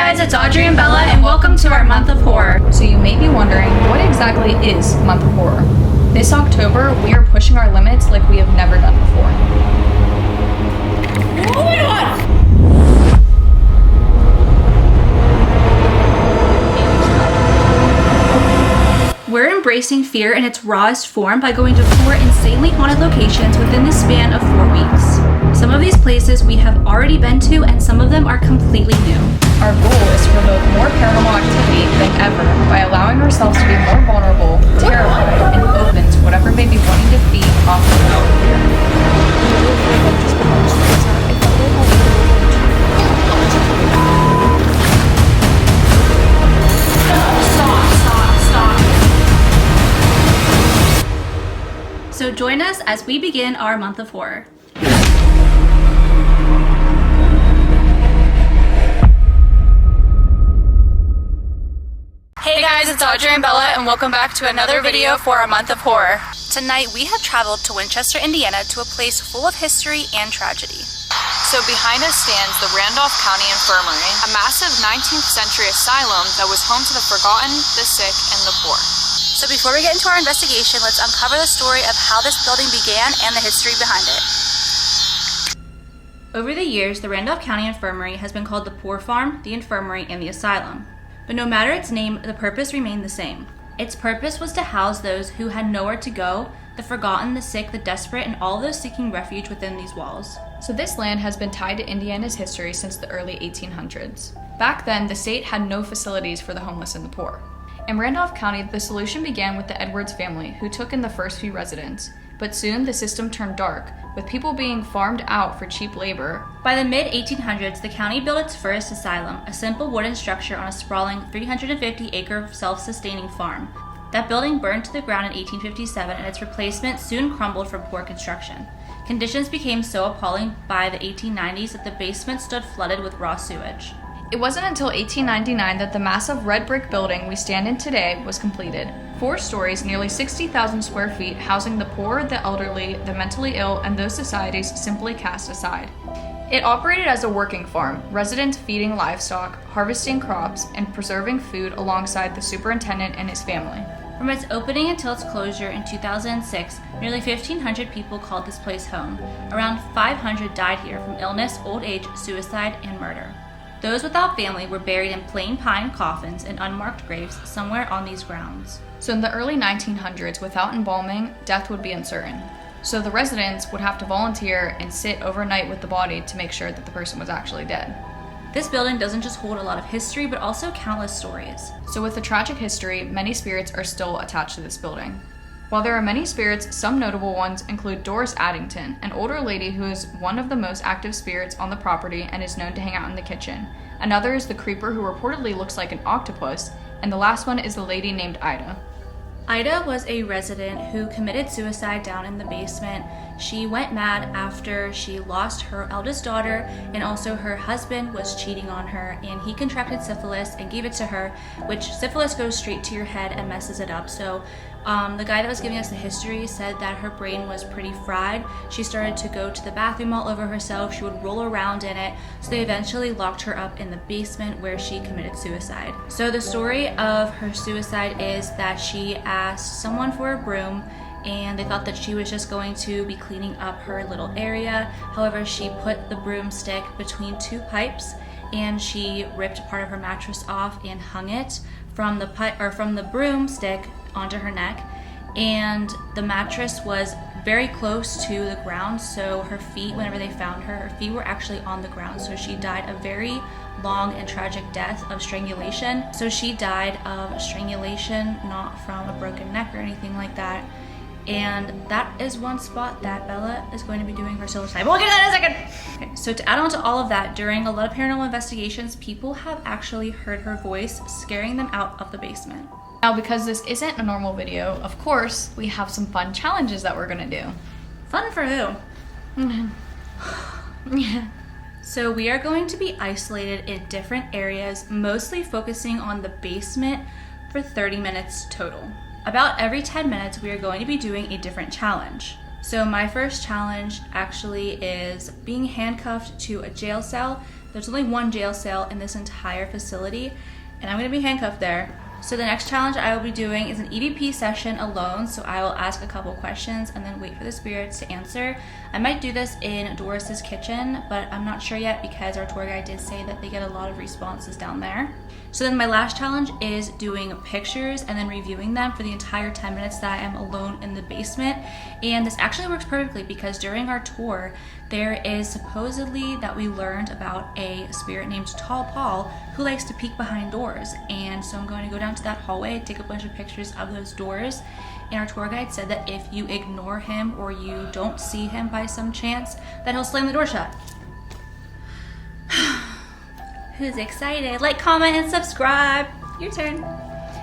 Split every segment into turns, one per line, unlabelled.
guys, it's Audrey and Bella, and welcome to our month of horror.
So you may be wondering, what exactly is month of horror? This October, we are pushing our limits like we have never done before.
Oh my god! We're embracing fear in its rawest form by going to 4 insanely haunted locations within the span of 4 weeks. Some of these places we have already been to, and some of them are completely new.
Our goal is to promote more paranormal activity than ever by allowing ourselves to be more vulnerable, terrified, and open to whatever may be wanting to feed off of our fear.
Stop. So join us as we begin our month of horror. Hey guys, it's Audrey and Bella, and welcome back to another video for our month of horror. Tonight we have traveled to Winchester, Indiana, to a place full of history and tragedy.
So behind us stands the Randolph County Infirmary, a massive 19th century asylum that was home to the forgotten, the sick, and the poor.
So before we get into our investigation, let's uncover the story of how this building began and the history behind it. Over the years, the Randolph County Infirmary has been called the Poor Farm, the Infirmary, and the Asylum. But no matter its name, the purpose remained the same. Its purpose was to house those who had nowhere to go, the forgotten, the sick, the desperate, and all those seeking refuge within these walls.
So this land has been tied to Indiana's history since the early 1800s. Back then, the state had no facilities for the homeless and the poor. In Randolph County, the solution began with the Edwards family, who took in the first few residents. But soon the system turned dark, with people being farmed out for cheap labor.
By the mid-1800s, the county built its first asylum, a simple wooden structure on a sprawling 350-acre self-sustaining farm. That building burned to the ground in 1857, and its replacement soon crumbled from poor construction. Conditions became so appalling by the 1890s that the basement stood flooded with raw sewage.
It wasn't until 1899 that the massive red brick building we stand in today was completed. 4 stories, nearly 60,000 square feet, housing the poor, the elderly, the mentally ill, and those societies simply cast aside. It operated as a working farm, residents feeding livestock, harvesting crops, and preserving food alongside the superintendent and his family.
From its opening until its closure in 2006, nearly 1,500 people called this place home. Around 500 died here from illness, old age, suicide, and murder. Those without family were buried in plain pine coffins in unmarked graves somewhere on these grounds.
So in the early 1900s, without embalming, death would be uncertain. So the residents would have to volunteer and sit overnight with the body to make sure that the person was actually dead.
This building doesn't just hold a lot of history, but also countless stories.
So with the tragic history, many spirits are still attached to this building. While there are many spirits, some notable ones include Doris Addington, an older lady who is one of the most active spirits on the property and is known to hang out in the kitchen. Another is the creeper who reportedly looks like an octopus, and the last one is the lady named Ida.
Ida was a resident who committed suicide down in the basement. She went mad after she lost her eldest daughter, and also her husband was cheating on her, and he contracted syphilis and gave it to her, which syphilis goes straight to your head and messes it up. So the guy that was giving us the history said that her brain was pretty fried. She started to go to the bathroom all over herself. She would roll around in it. So they eventually locked her up in the basement where she committed suicide. So the story of her suicide is that she asked someone for a broom, and they thought that she was just going to be cleaning up her little area. However, she put the broomstick between 2 pipes, and she ripped part of her mattress off and hung it from the broomstick onto her neck. And the mattress was very close to the ground, so her feet, whenever they found her, her feet were actually on the ground. So she died a very long and tragic death of strangulation. So she died of strangulation, not from a broken neck or anything like that. And that is one spot that Bella is going to be doing her suicide. We'll get to that in a second. Okay, so to add on to all of that, during a lot of paranormal investigations, people have actually heard her voice scaring them out of the basement.
Now, because this isn't a normal video, of course, we have some fun challenges that we're gonna do.
Fun for who? So we are going to be isolated in different areas, mostly focusing on the basement for 30 minutes total. About every 10 minutes, we are going to be doing a different challenge. So my first challenge actually is being handcuffed to a jail cell There's only one jail cell in this entire facility, and I'm gonna be handcuffed there. So the next challenge I will be doing is an EVP session alone. So I will ask a couple questions and then wait for the spirits to answer. I might do this in Doris's kitchen, but I'm not sure yet because our tour guide did say that they get a lot of responses down there. So then my last challenge is doing pictures and then reviewing them for the entire 10 minutes that I am alone in the basement. And this actually works perfectly because during our tour, there is supposedly that we learned about a spirit named Tall Paul who likes to peek behind doors. And so I'm going to go down to that hallway, take a bunch of pictures of those doors. And our tour guide said that if you ignore him or you don't see him by some chance, that he'll slam the door shut. Who's excited? Like, comment, and subscribe. Your turn.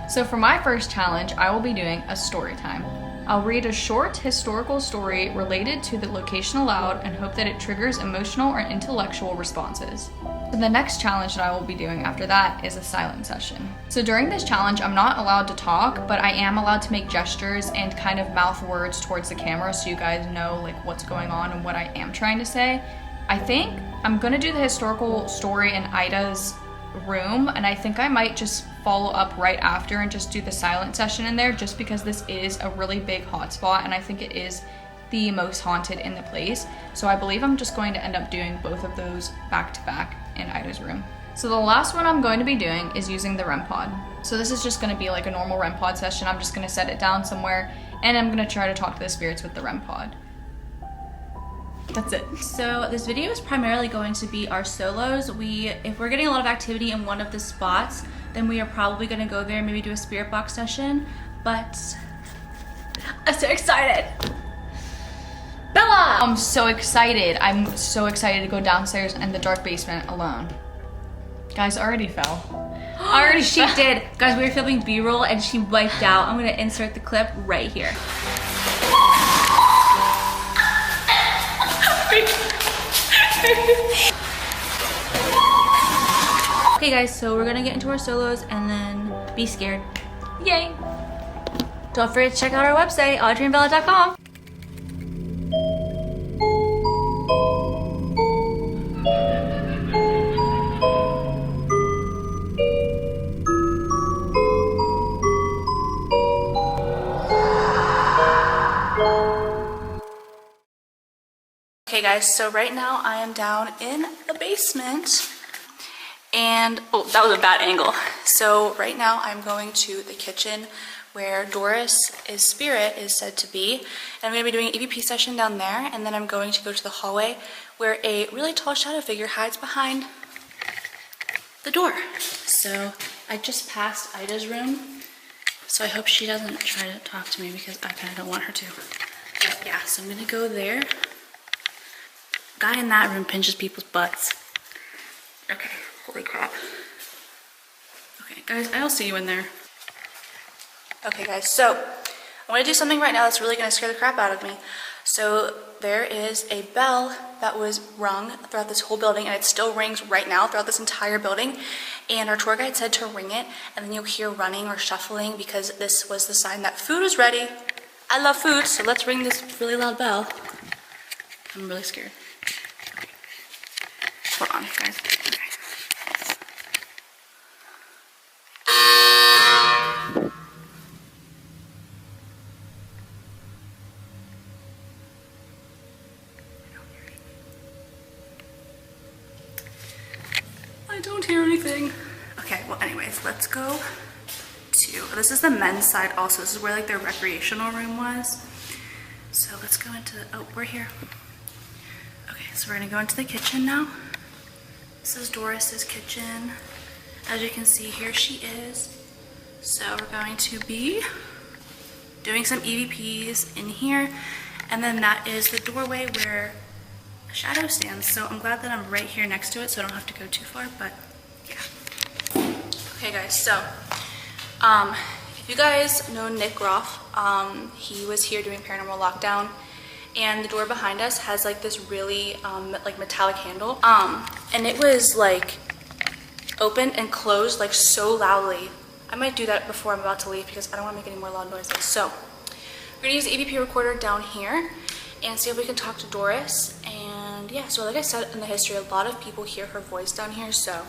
So for my first challenge, I will be doing a story time. I'll read a short historical story related to the location aloud and hope that it triggers emotional or intellectual responses. So the next challenge that I will be doing after that is a silent session. So during this challenge, I'm not allowed to talk, but I am allowed to make gestures and kind of mouth words towards the camera so you guys know like what's going on and what I am trying to say. I think I'm gonna do the historical story in Ida's room, and I think I might just follow up right after and just do the silent session in there, just because this is a really big hotspot and I think it is the most haunted in the place. So I believe I'm just going to end up doing both of those back to back in Ida's room. So the last one I'm going to be doing is using the REM pod. So this is just going to be like a normal REM pod session. I'm just going to set it down somewhere and I'm going to try to talk to the spirits with the REM pod. That's it.
So this video is primarily going to be our solos. If we're getting a lot of activity in one of the spots, then we are probably going to go there and maybe do a spirit box session. But I'm so excited. Bella!
I'm so excited. I'm so excited to go downstairs in the dark basement alone. Guys, I already fell.
She did. Guys, we were filming B-roll and she wiped out. I'm going to insert the clip right here. Okay guys, so we're gonna get into our solos and then be scared. Yay! Don't forget to check out our website, audreyandbella.com. Okay guys, so right now I am down in the basement and, oh, that was a bad angle. So right now I'm going to the kitchen where Doris' spirit is said to be. And I'm gonna be doing an EVP session down there, and then I'm going to go to the hallway where a really tall shadow figure hides behind the door. So I just passed Ida's room, so I hope she doesn't try to talk to me because I kind of don't want her to. But yeah, so I'm gonna go there. Guy in that room pinches people's butts. Okay, holy crap. Okay, guys, I'll see you in there. Okay, guys, so I'm gonna do something right now that's really gonna scare the crap out of me. So there is a bell that was rung throughout this whole building, and it still rings right now throughout this entire building. And our tour guide said to ring it, and then you'll hear running or shuffling because this was the sign that food is ready. I love food, so let's ring this really loud bell. I'm really scared. Hold on, guys. Okay. I don't hear anything. Okay, well anyways, let's go to, this is the men's side also. This is where like their recreational room was. So let's go into, oh, we're here. Okay, so we're gonna go into the kitchen now. This is Doris's kitchen. As you can see, here she is. So we're going to be doing some EVPs in here. And then that is the doorway where the shadow stands. So I'm glad that I'm right here next to it so I don't have to go too far, but yeah. Okay guys, so if you guys know Nick Roth, he was here doing Paranormal Lockdown. And the door behind us has like this really like metallic handle, and it was like opened and closed like so loudly. I might do that before I'm about to leave because I don't want to make any more loud noises. So we're gonna use the EVP recorder down here and see if we can talk to Doris and And yeah, so like I said in the history, a lot of people hear her voice down here, so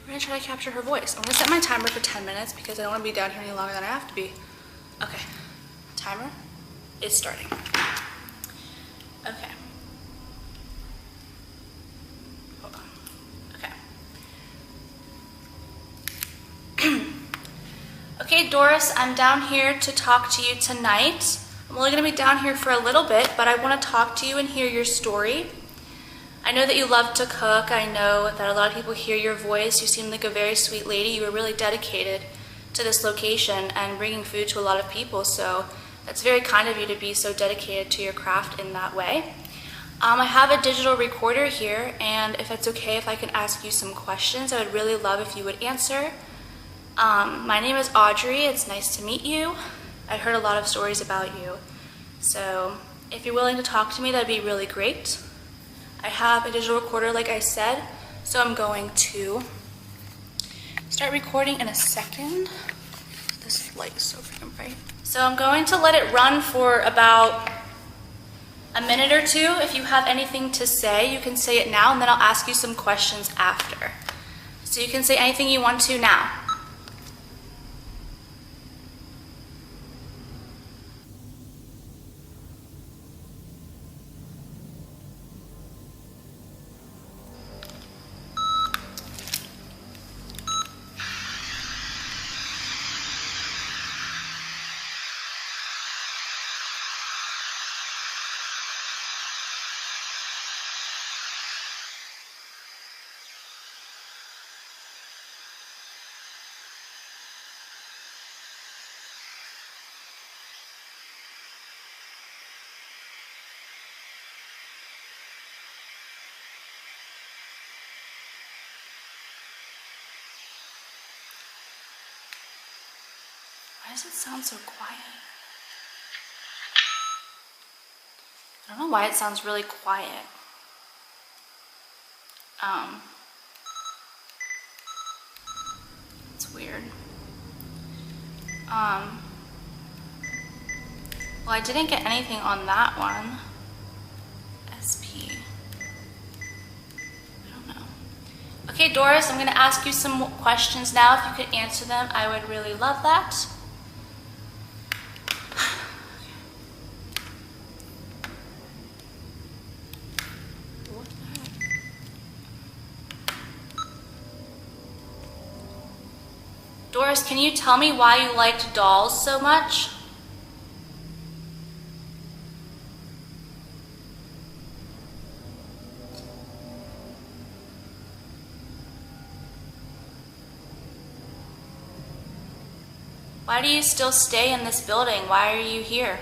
we're gonna try to capture her voice. I'm gonna set my timer for 10 minutes because I don't wanna be down here any longer than I have to be. Okay, timer is starting. Okay. Hold on. Okay. Okay, Doris, I'm down here to talk to you tonight. I'm only going to be down here for a little bit, but I want to talk to you and hear your story. I know that you love to cook. I know that a lot of people hear your voice. You seem like a very sweet lady. You were really dedicated to this location and bringing food to a lot of people, so that's very kind of you to be so dedicated to your craft in that way. I have a digital recorder here, and if it's okay if I can ask you some questions, I would really love if you would answer. My name is Audrey. It's nice to meet you. I heard a lot of stories about you. So if you're willing to talk to me, that'd be really great. I have a digital recorder, like I said, so I'm going to start recording in a second. This light is so freaking bright. So I'm going to let it run for about a minute or two. If you have anything to say, you can say it now, and then I'll ask you some questions after. So you can say anything you want to now. Why does it sound so quiet? I don't know why it sounds really quiet. It's weird. Well, I didn't get anything on that one. SP. I don't know. Okay, Doris, I'm gonna ask you some questions now. If you could answer them, I would really love that. Doris, can you tell me why you liked dolls so much? Why do you still stay in this building? Why are you here?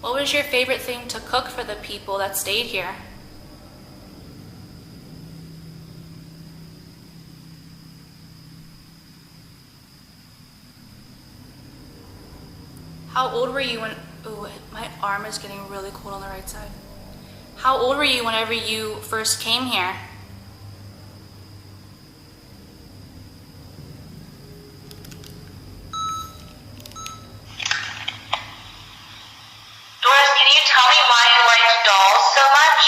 What was your favorite thing to cook for the people that stayed here? How old were you when... Ooh, my arm is getting really cold on the right side. How old were you whenever you first came here?
Doris, can you tell me why you liked dolls so much?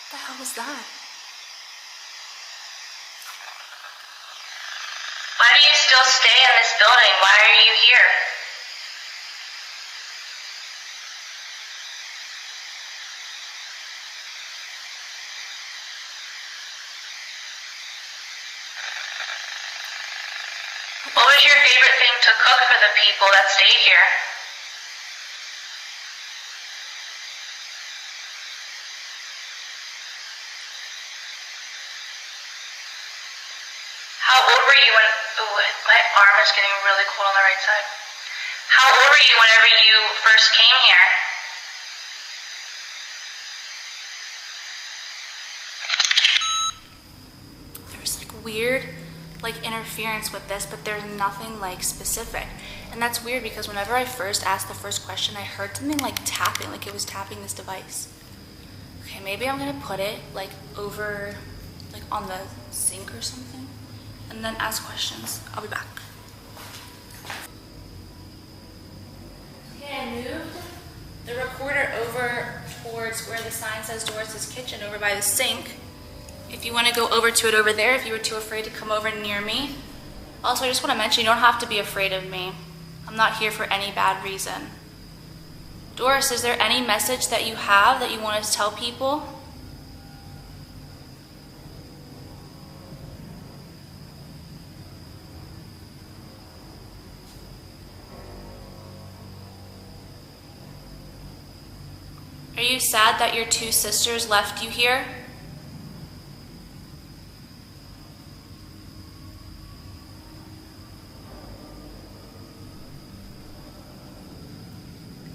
What the hell was that?
Why do you still stay in this building? Why are you here? What was your favorite thing to cook for the people that stayed here? How old were you when... Ooh, my arm is getting really cold on the right side. How old were you whenever you first came here?
There's like weird like interference with this, but there's nothing like specific. And that's weird because whenever I first asked the first question, I heard something like tapping, like it was tapping this device. Okay, maybe I'm gonna put it like over, like on the sink or something, and then ask questions. I'll be back. Okay, I moved the recorder over towards where the sign says Doris's Kitchen, over by the sink. If you want to go over to it over there, if you were too afraid to come over near me. Also, I just want to mention, you don't have to be afraid of me. I'm not here for any bad reason. Doris, is there any message that you have that you want to tell people? Are you sad that your two sisters left you here?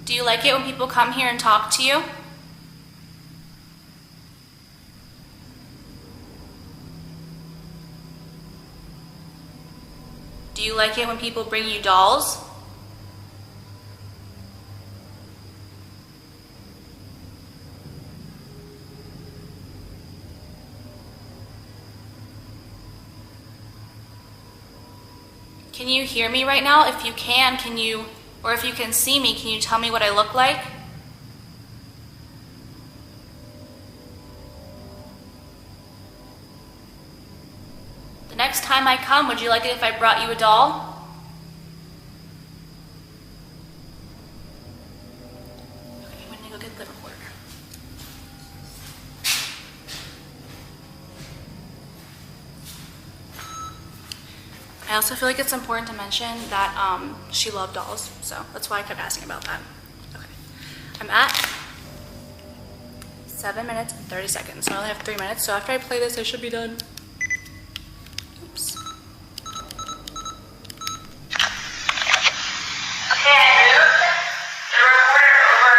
Do you like it when people come here and talk to you? Do you like it when people bring you dolls? Can you hear me right now? If you can you, or if you can see me, can you tell me what I look like? The next time I come, would you like it if I brought you a doll? Okay, I'm gonna go get the recorder. I also feel like it's important to mention that she loved dolls, so that's why I kept asking about that. Okay, I'm at 7 minutes and 30 seconds, so I only have 3 minutes, so after I play this, I should be done. Oops.
Okay, I moved the recorder over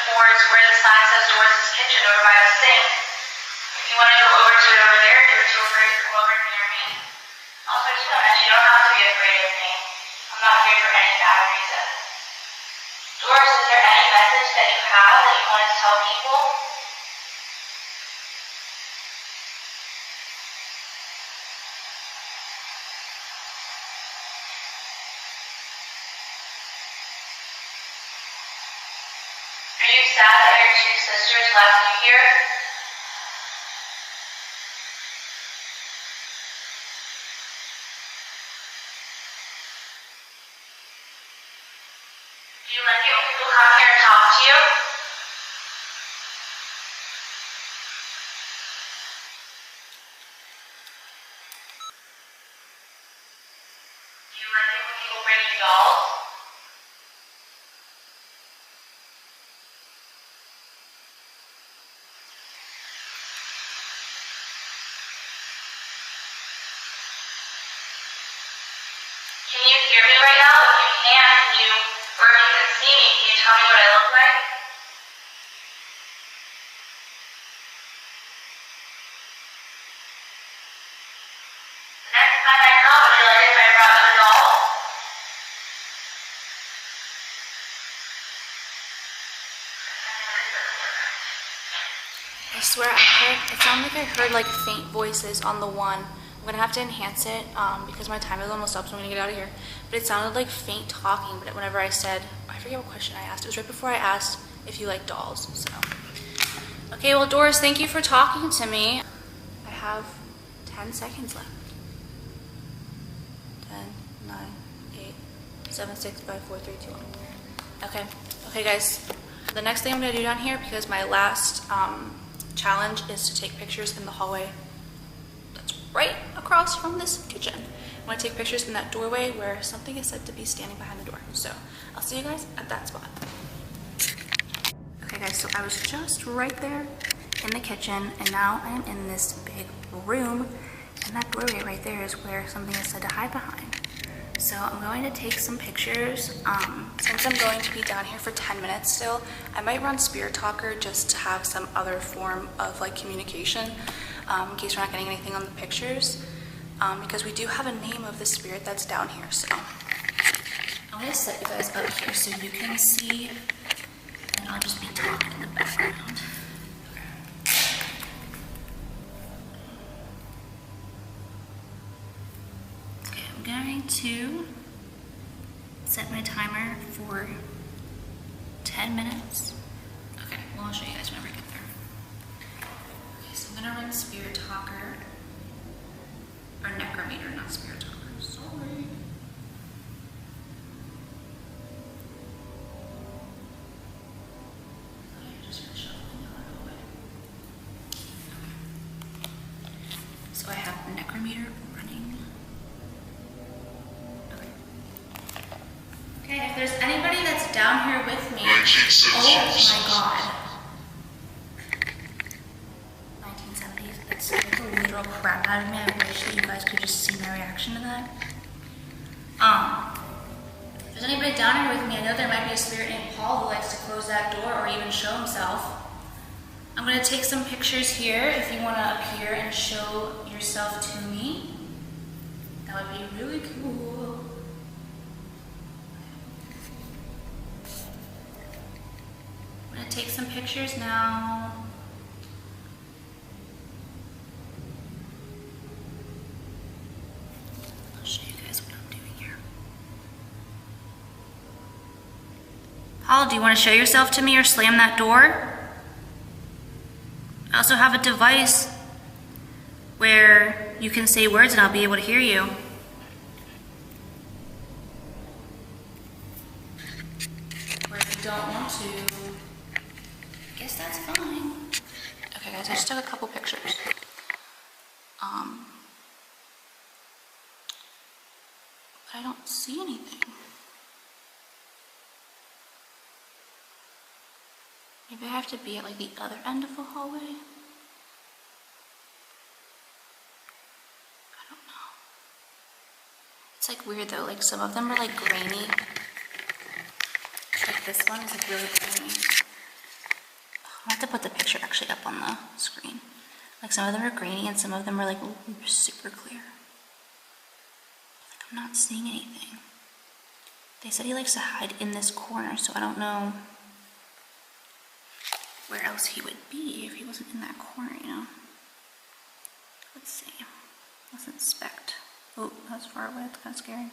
towards where the sign says Doris' Kitchen, over by the sink. If you want to go over to it over there, if you're too afraid to come over near me. Also, I just want to mention, you don't have to be afraid of me. I'm not here for any bad reason. Doris, is there any message that you have that you want to tell people? Are you sad that your two sisters left you here? Do you like it when people come here and talk to you? Do you like it when people bring you dolls? Can you hear me right now? If you can you, or if you can see me, can you tell me what I look like? The next time I come, would you like it if I brought you a doll?
I swear it sounded like I heard like faint voices on the one. I'm gonna have to enhance it because my time is almost up, so I'm gonna get out of here. But it sounded like faint talking, but whenever I said, I forget what question I asked. It was right before I asked if you like dolls, so. Okay, well, Doris, thank you for talking to me. I have 10 seconds left. 10, 9, 8, 7, 6, 5, 4, 3, 2, 1. Okay, guys. The next thing I'm gonna do down here, because my last challenge is to take pictures in the hallway that's right across from this kitchen. I want to take pictures in that doorway where something is said to be standing behind the door. So I'll see you guys at that spot. Okay guys, so I was just right there in the kitchen, and now I am in this big room, and that doorway right there is where something is said to hide behind. So I'm going to take some pictures. Since I'm going to be down here for 10 minutes still, I might run Spirit Talker just to have some other form of like communication in case we're not getting anything on the pictures. because we do have a name of the spirit that's down here. So I'm gonna set you guys up here so you can see, and I'll just be talking in the background. Okay, I'm going to set my timer for 10 minutes. Okay, well, I'll show you guys whenever I get there. Okay, so I'm gonna run Spirit Talker, or Necrometer, not Spirit Talker, sorry. Okay, just gonna shuffle it away. Okay. So I have Necrometer running. Okay, if there's anybody that's down here with me, oh my god. 1970s, that scared the literal crap out of me. I wish that you guys could just see my reaction to that. If there's anybody down here with me, I know there might be a spirit named Paul who likes to close that door or even show himself. I'm gonna take some pictures here if you wanna appear and show yourself to me. That would be really cool. I'm gonna take some pictures now. I'll show you guys what I'm doing here. Paul, do you want to show yourself to me or slam that door? I also have a device where you can say words and I'll be able to hear you. Or if you don't want to, I guess that's fine. Okay guys, I just took a couple pictures. But I don't see anything. Maybe I have to be at like the other end of the hallway. I don't know. It's like weird though, like some of them are like grainy. Like this one is like really grainy. I have to put the picture actually up on the screen. Like some of them are grainy and some of them are like super clear. Like I'm not seeing anything. They said he likes to hide in this corner, so I don't know where else he would be if he wasn't in that corner, you know? Let's see. Let's inspect. Oh, that's far away. That's kind of scary.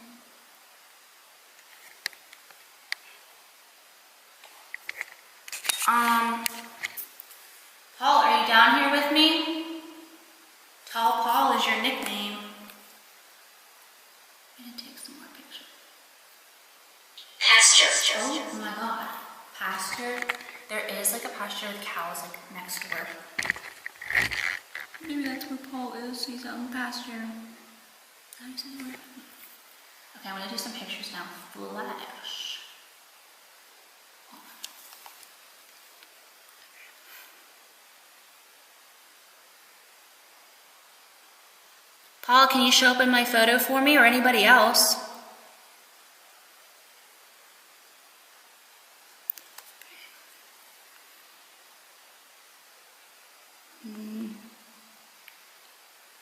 Paul, are you down here with me? Tall Paul is your nickname. I'm gonna take some more pictures.
Pasture.
Oh my god. Pasture. There is like a pasture with cows like next door. Maybe that's where Paul is. He's out in the pasture. Okay, I'm gonna do some pictures now. Flash. Paul, can you show up in my photo for me or anybody else?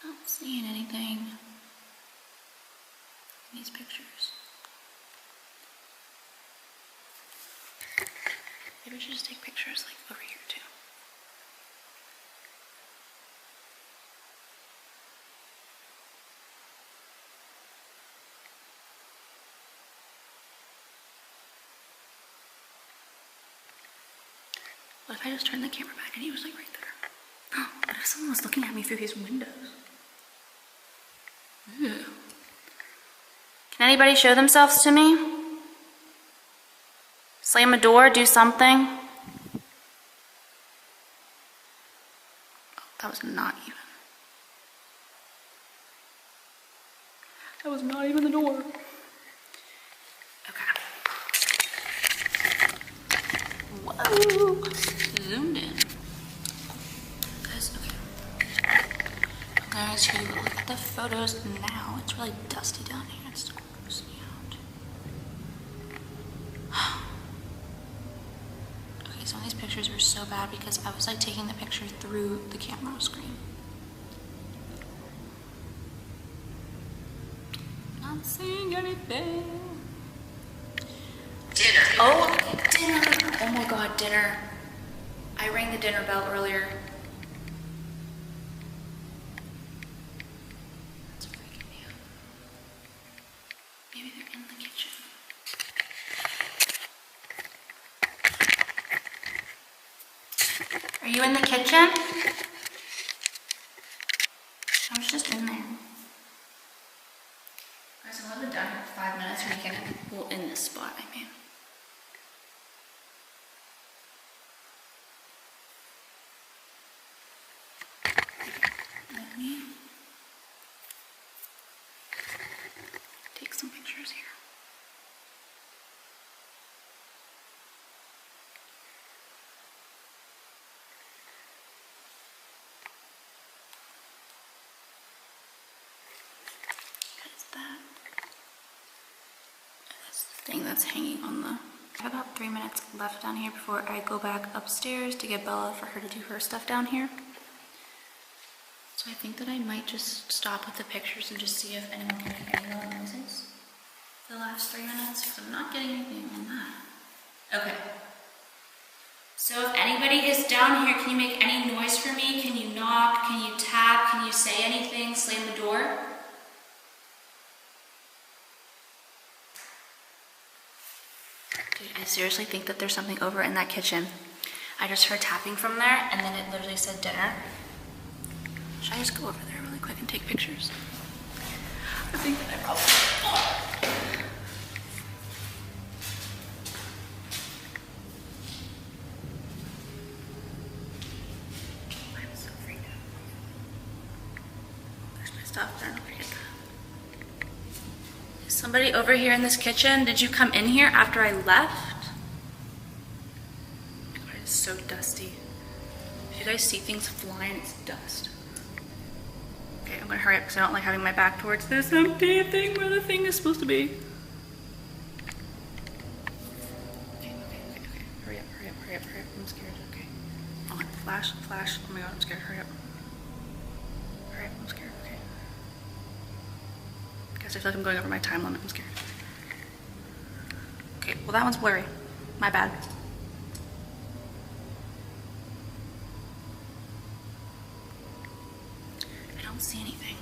Not seeing anything in these pictures. Maybe we should just take pictures like over here too. What if I just turned the camera back and he was like right there? What if someone was looking at me through his windows? Ew. Can anybody show themselves to me? Slam a door, do something? Oh, that was not even. That was not even the door. Okay. Whoa. Zoomed in. Guys, okay. I'm going to look at the photos now. It's really dusty down here. It's grossing me out. Okay, some of these pictures were so bad because I was like taking the picture through the camera screen.
Not seeing anything.
Dinner. Oh, dinner. Oh my god, dinner. I rang the dinner bell earlier. That's freaking me out. Maybe they're in the kitchen. Are you in the kitchen? I was just in there. Guys, I've been down here for 5 minutes making it. Well, in this spot, I mean. Let me take some pictures here. What is that? That's the thing that's hanging on the... I have about 3 minutes left down here before I go back upstairs to get Bella for her to do her stuff down here. So I think that I might just stop with the pictures and just see if anyone can make any loud noises for the last 3 minutes, because I'm not getting anything on that. Okay. So if anybody is down here, can you make any noise for me? Can you knock? Can you tap? Can you say anything? Slam the door? Dude, I seriously think that there's something over in that kitchen. I just heard tapping from there, and then it literally said dinner. Should I just go over there really quick and take pictures? I think that I probably... I'm so freaked out. There's my stuff. I don't forget that. Is somebody over here in this kitchen? Did you come in here after I left? God, it's so dusty. If you guys see things flying, it's dust. Okay, I'm gonna hurry up because I don't like having my back towards this empty thing where the thing is supposed to be. Okay. Hurry up. I'm scared. Okay. Oh, flash. Oh my god, I'm scared. Hurry up, I'm scared. Okay. Guys, I feel like I'm going over my time limit. I'm scared. Okay, well that one's blurry. My bad. See anything.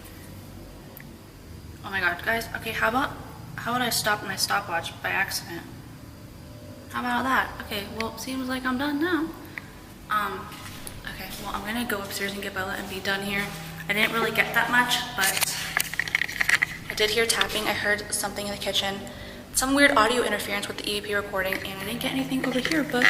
Oh my god, guys. Okay, how about I stop my stopwatch by accident? How about that? Okay, well, seems like I'm done now. Okay, well, I'm gonna go upstairs and get Bella and be done here. I didn't really get that much, but I did hear tapping. I heard something in the kitchen. Some weird audio interference with the EVP recording, and I didn't get anything over here, but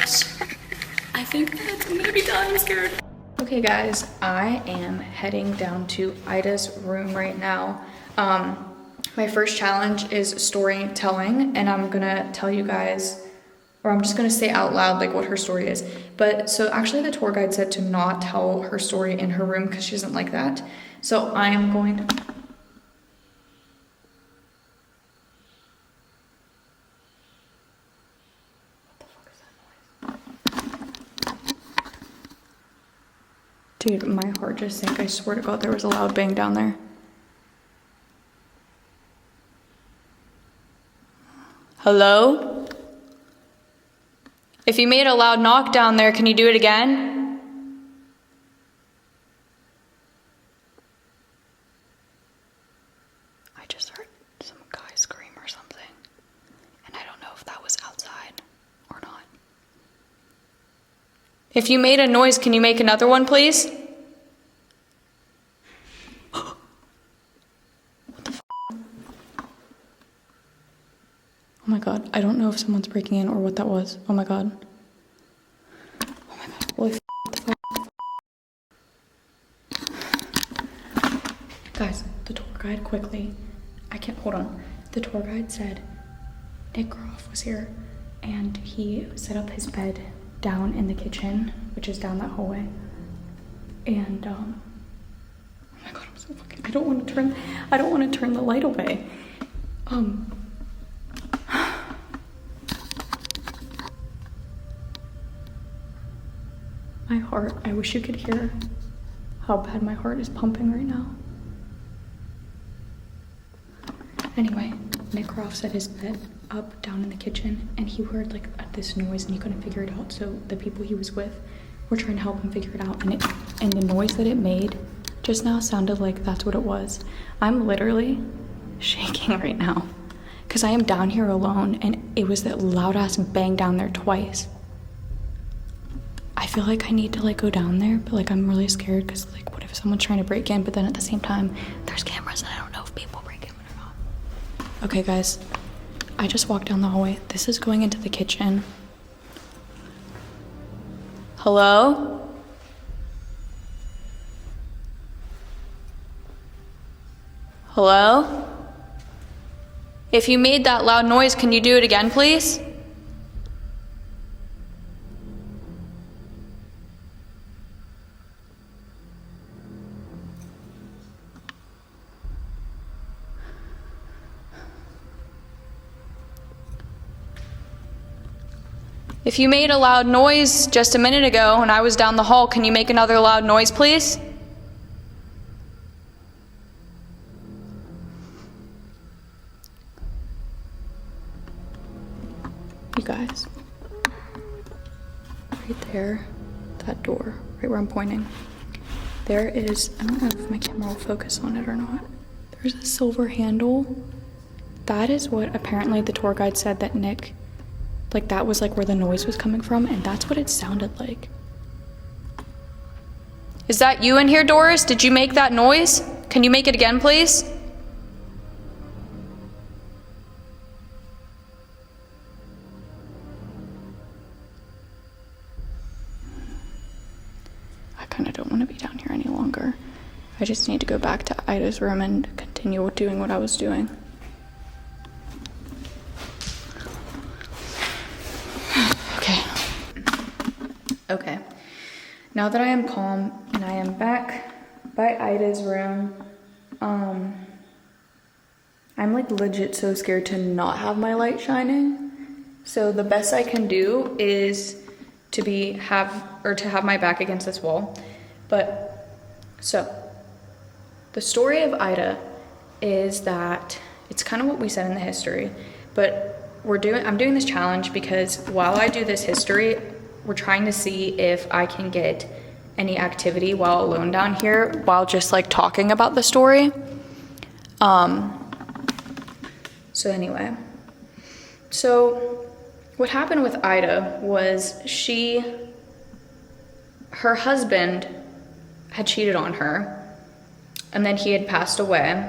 I think that I'm gonna be done. I'm scared.
Okay guys, I am heading down to Ida's room right now. My first challenge is storytelling, and I'm gonna tell you guys, or I'm just gonna say out loud like what her story is. But so actually the tour guide said to not tell her story in her room because she doesn't like that. So I am going to... Dude, my heart just sank. I swear to God, there was a loud bang down there. Hello? If you made a loud knock down there, can you do it again? I just heard some guy scream or something. And I don't know if that was outside or not. If you made a noise, can you make another one, please? What the f***? Oh my god, I don't know if someone's breaking in or what that was. Oh my god. Oh my god, holy f***, what the fuck? Guys, the tour guide quickly. Hold on. The tour guide said Nick Groff was here and he set up his bed down in the kitchen, which is down that hallway. And oh my god, I'm so fucking... I don't want to turn the light away. My heart, I wish you could hear how bad my heart is pumping right now. Anyway, Nick Croft set his bed up down in the kitchen, and he heard like this noise and he couldn't figure it out. So the people he was with were trying to help him figure it out, and the noise that it made just now sounded like that's what it was. I'm literally shaking right now because I am down here alone, and it was that loud ass bang down there twice. I feel like I need to like go down there, but like I'm really scared because like what if someone's trying to break in? But then at the same time, there's cameras and I don't know if people break in or not. Okay guys, I just walked down the hallway. This is going into the kitchen. Hello? Hello? If you made that loud noise, can you do it again, please? If you made a loud noise just a minute ago and I was down the hall, can you make another loud noise, please? You guys, right there, that door, right where I'm pointing, there is, I don't know if my camera will focus on it or not, there's a silver handle. That is what apparently the tour guide said that Nick, like that was like where the noise was coming from, and that's what it sounded like. Is that you in here, Doris? Did you make that noise? Can you make it again, please? I kind of don't want to be down here any longer. I just need to go back to Ida's room and continue doing what I was doing. Okay, now that I am calm and I am back by Ida's room, I'm like legit so scared to not have my light shining. So the best I can do is to have my back against this wall. But so the story of Ida is that it's kind of what we said in the history, but I'm doing this challenge because while I do this history, we're trying to see if I can get any activity while alone down here while just like talking about the story. So anyway, so what happened with Ida was her husband had cheated on her, and then he had passed away,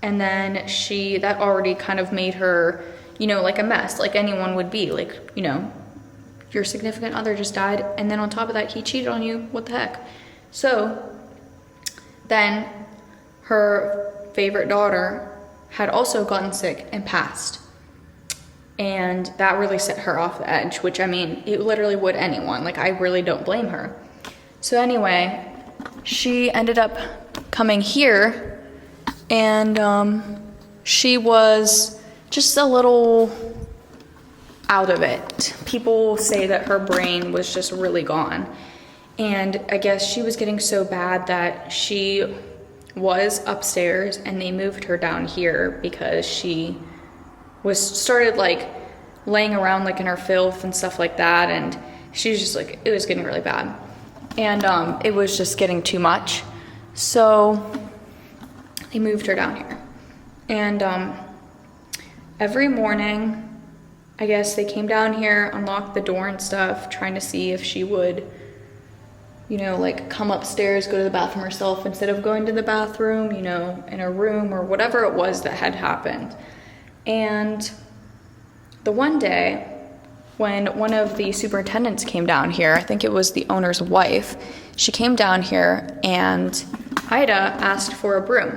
and then that already kind of made her, like a mess, like anyone would be, like, your significant other just died, and then on top of that, he cheated on you. What the heck? So then her favorite daughter had also gotten sick and passed. And that really set her off the edge, which, I mean, it literally would anyone. Like, I really don't blame her. So anyway, she ended up coming here, and she was just a little out of it. People say that her brain was just really gone, and I guess she was getting so bad that she was upstairs and they moved her down here because she started like laying around like in her filth and stuff like that, and she was just like, it was getting really bad, and it was just getting too much, so they moved her down here. And every morning, I guess they came down here, unlocked the door and stuff, trying to see if she would, like come upstairs, go to the bathroom herself instead of going to the bathroom, in her room or whatever it was that had happened. And the one day when one of the superintendents came down here, I think it was the owner's wife, she came down here and Ida asked for a broom.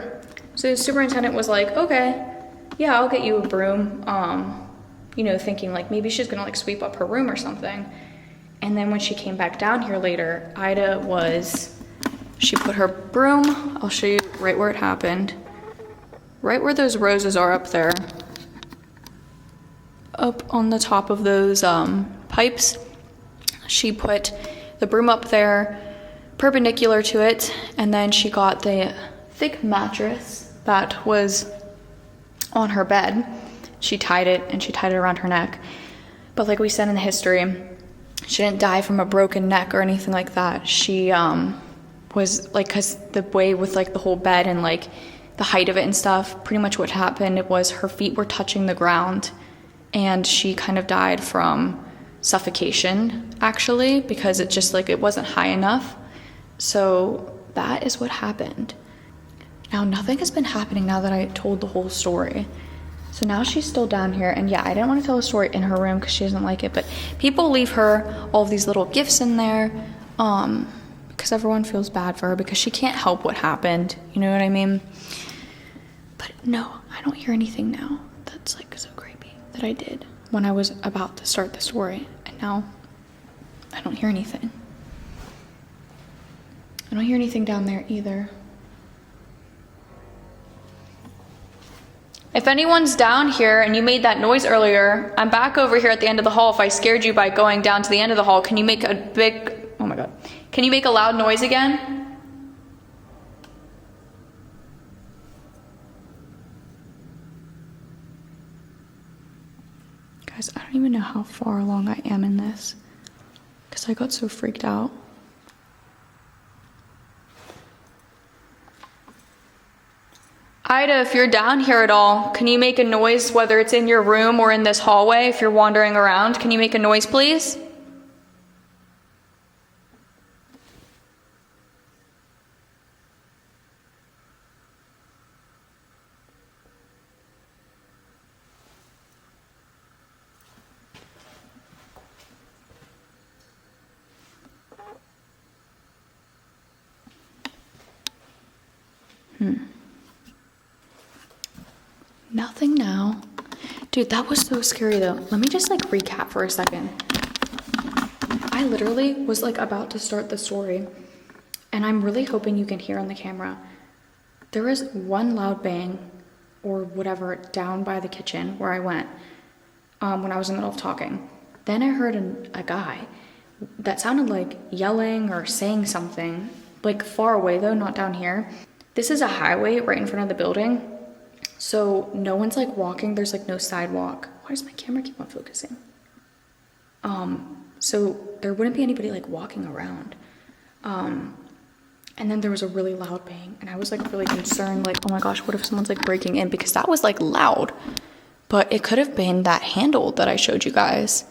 So the superintendent was like, okay, yeah, I'll get you a broom. Thinking like maybe she's gonna like sweep up her room or something. And then when she came back down here later, she put her broom, I'll show you right where it happened, right where those roses are up there, up on the top of those pipes. She put the broom up there, perpendicular to it, and then she got the thick mattress that was on her bed. She tied it around her neck. But like we said in the history, she didn't die from a broken neck or anything like that. She was like, because the way with like the whole bed and like the height of it and stuff, pretty much what happened, it was her feet were touching the ground and she kind of died from suffocation actually, because it just like it wasn't high enough. So that is what happened. Now nothing has been happening now that I told the whole story. So now she's still down here, and yeah, I didn't want to tell the story in her room because she doesn't like it, but people leave her all of these little gifts in there because everyone feels bad for her because she can't help what happened, you know what I mean? But no, I don't hear anything now. That's like so creepy that I did when I was about to start the story, and now I don't hear anything. I don't hear anything down there either. If anyone's down here and you made that noise earlier, I'm back over here at the end of the hall. If I scared you by going down to the end of the hall, can you make a big, oh my God, can you make a loud noise again? Guys, I don't even know how far along I am in this because I got so freaked out. Ida, if you're down here at all, can you make a noise, whether it's in your room or in this hallway, if you're wandering around? Can you make a noise, please? Nothing now. Dude, that was so scary though. Let me just like recap for a second. I literally was like about to start the story, and I'm really hoping you can hear on the camera. There was one loud bang or whatever down by the kitchen where I went when I was in the middle of talking. Then I heard a guy that sounded like yelling or saying something, like far away though, not down here. This is a highway right in front of the building. So no one's like walking, there's like no sidewalk. Why does my camera keep on focusing? So there wouldn't be anybody like walking around. And then there was a really loud bang, and I was like really concerned, like, oh my gosh, what if someone's like breaking in? Because that was like loud, but it could have been that handle that I showed you guys.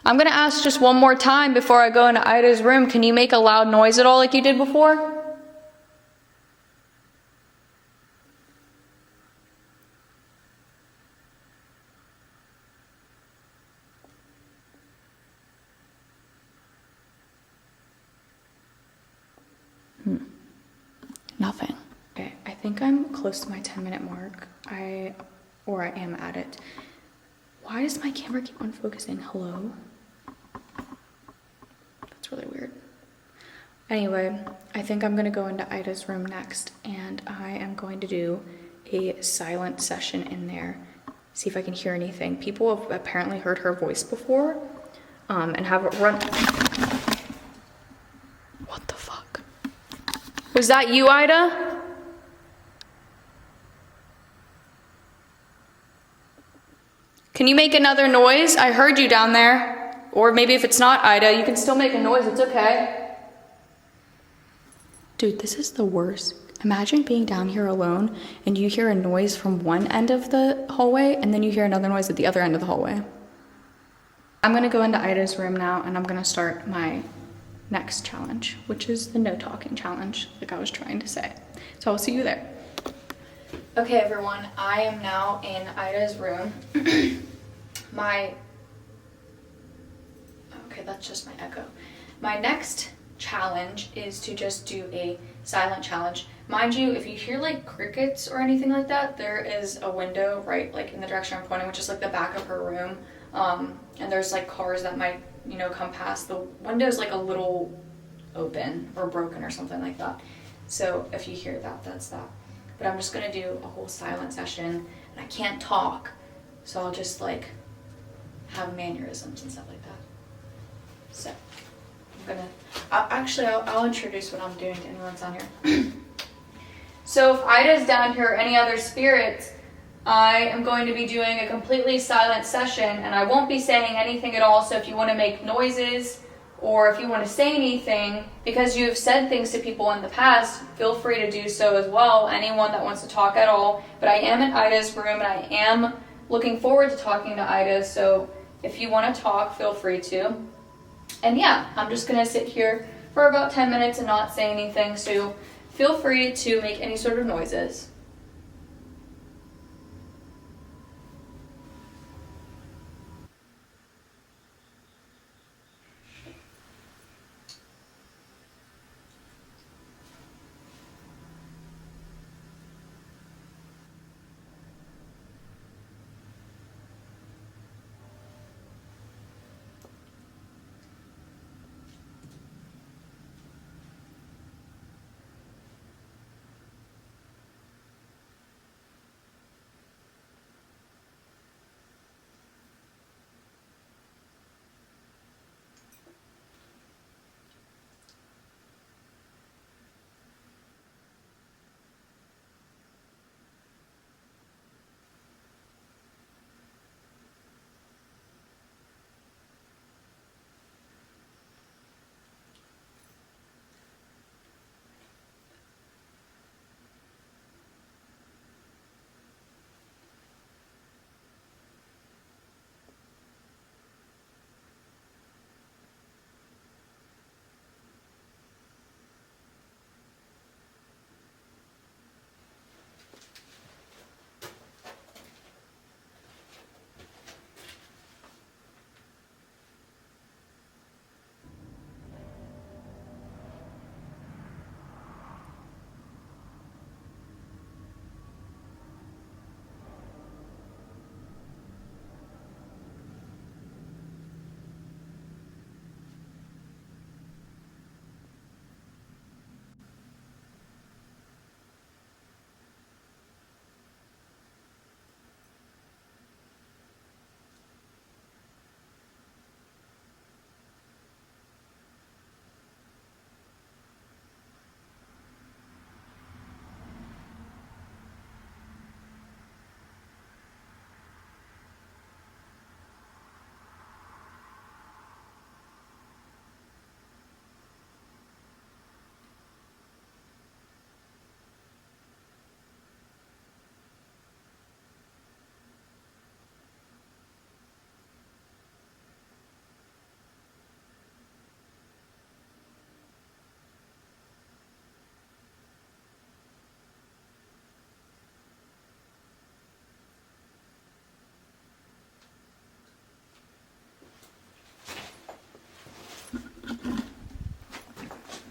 I'm gonna ask just one more time before I go into Ida's room. Can you make a loud noise at all like you did before? Nothing. Okay, I think I'm close to my 10-minute mark. I am at it. Why does my camera keep on focusing? Hello? That's really weird. Anyway, I think I'm gonna go into Ida's room next, and I am going to do a silent session in there. See if I can hear anything. People have apparently heard her voice before, and have it run. What the fuck? Was that you, Ida? Can you make another noise? I heard you down there. Or maybe if it's not Ida, you can still make a noise, it's okay. Dude, this is the worst. Imagine being down here alone and you hear a noise from one end of the hallway and then you hear another noise at the other end of the hallway. I'm gonna go into Ida's room now and I'm gonna start my next challenge, which is the no talking challenge, like I was trying to say. So I'll see you there. Okay, everyone, I am now in Ida's room. Okay, that's just my echo. My next challenge is to just do a silent challenge. Mind you, if you hear like crickets or anything like that, there is a window right like in the direction I'm pointing, which is like the back of her room. And there's like cars that might, you know, come past. The window's like a little open or broken or something like that. So if you hear that, that's that. But I'm just gonna do a whole silent session, and I can't talk, so I'll just like have mannerisms and stuff like that. So I'm gonna, I'll introduce what I'm doing to anyone that's on here. So if Ida's down here or any other spirits, I am going to be doing a completely silent session, and I won't be saying anything at all. So if you want to make noises or if you want to say anything, because you've said things to people in the past, feel free to do so as well. Anyone that wants to talk at all. But I am in Ida's room, and I am looking forward to talking to Ida. So if you want to talk, feel free to. And yeah, I'm just going to sit here for about 10 minutes and not say anything. So feel free to make any sort of noises.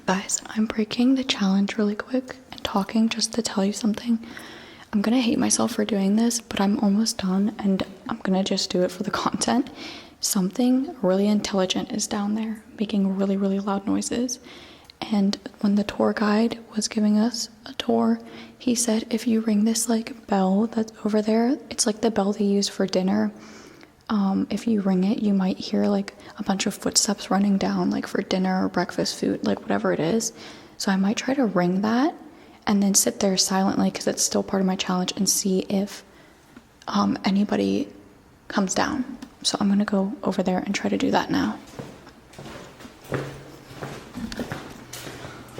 Guys, I'm breaking the challenge really quick and talking just to tell you something. I'm gonna hate myself for doing this, but I'm almost done and I'm gonna just do it for the content. Something really intelligent is down there making really, really loud noises. And when the tour guide was giving us a tour, he said if you ring this like bell that's over there, it's like the bell they use for dinner. If you ring it, you might hear like a bunch of footsteps running down, like for dinner or breakfast food, like whatever it is. So I might try to ring that and then sit there silently, because it's still part of my challenge, and see if anybody comes down. So I'm gonna go over there and try to do that now.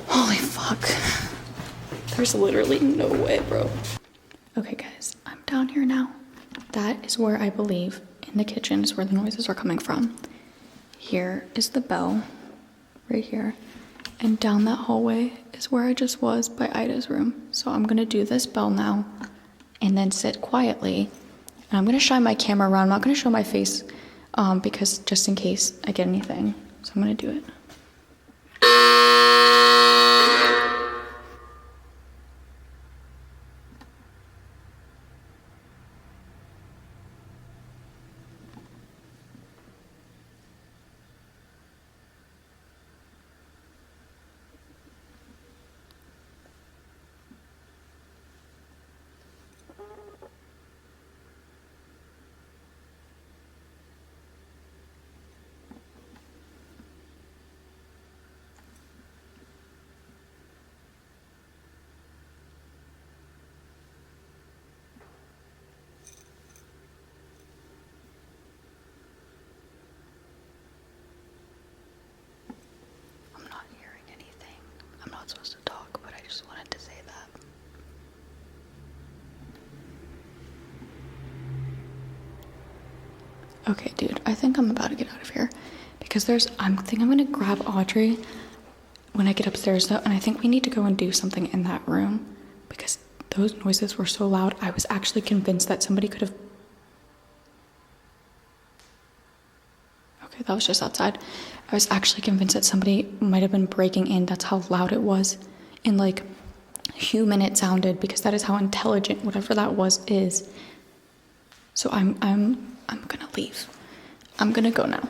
Holy fuck. There's literally no way, bro. Okay guys, I'm down here now. That is where I believe, in the kitchen, is where the noises are coming from. Here is the bell, right here. And down that hallway is where I just was, by Ida's room. So I'm gonna do this bell now, and then sit quietly. And I'm gonna shine my camera around. I'm not gonna show my face, because just in case I get anything. So I'm gonna do it. not supposed to talk, but I just wanted to say that. Okay, dude, I think I'm about to get out of here because I'm gonna grab Audrey when I get upstairs though, and I think we need to go and do something in that room because those noises were so loud. I was actually convinced that somebody could have. Okay, that was just outside. I was actually convinced that somebody might have been breaking in. That's how loud it was and like human it sounded, because that is how intelligent whatever that was is. So I'm gonna leave. I'm gonna go now.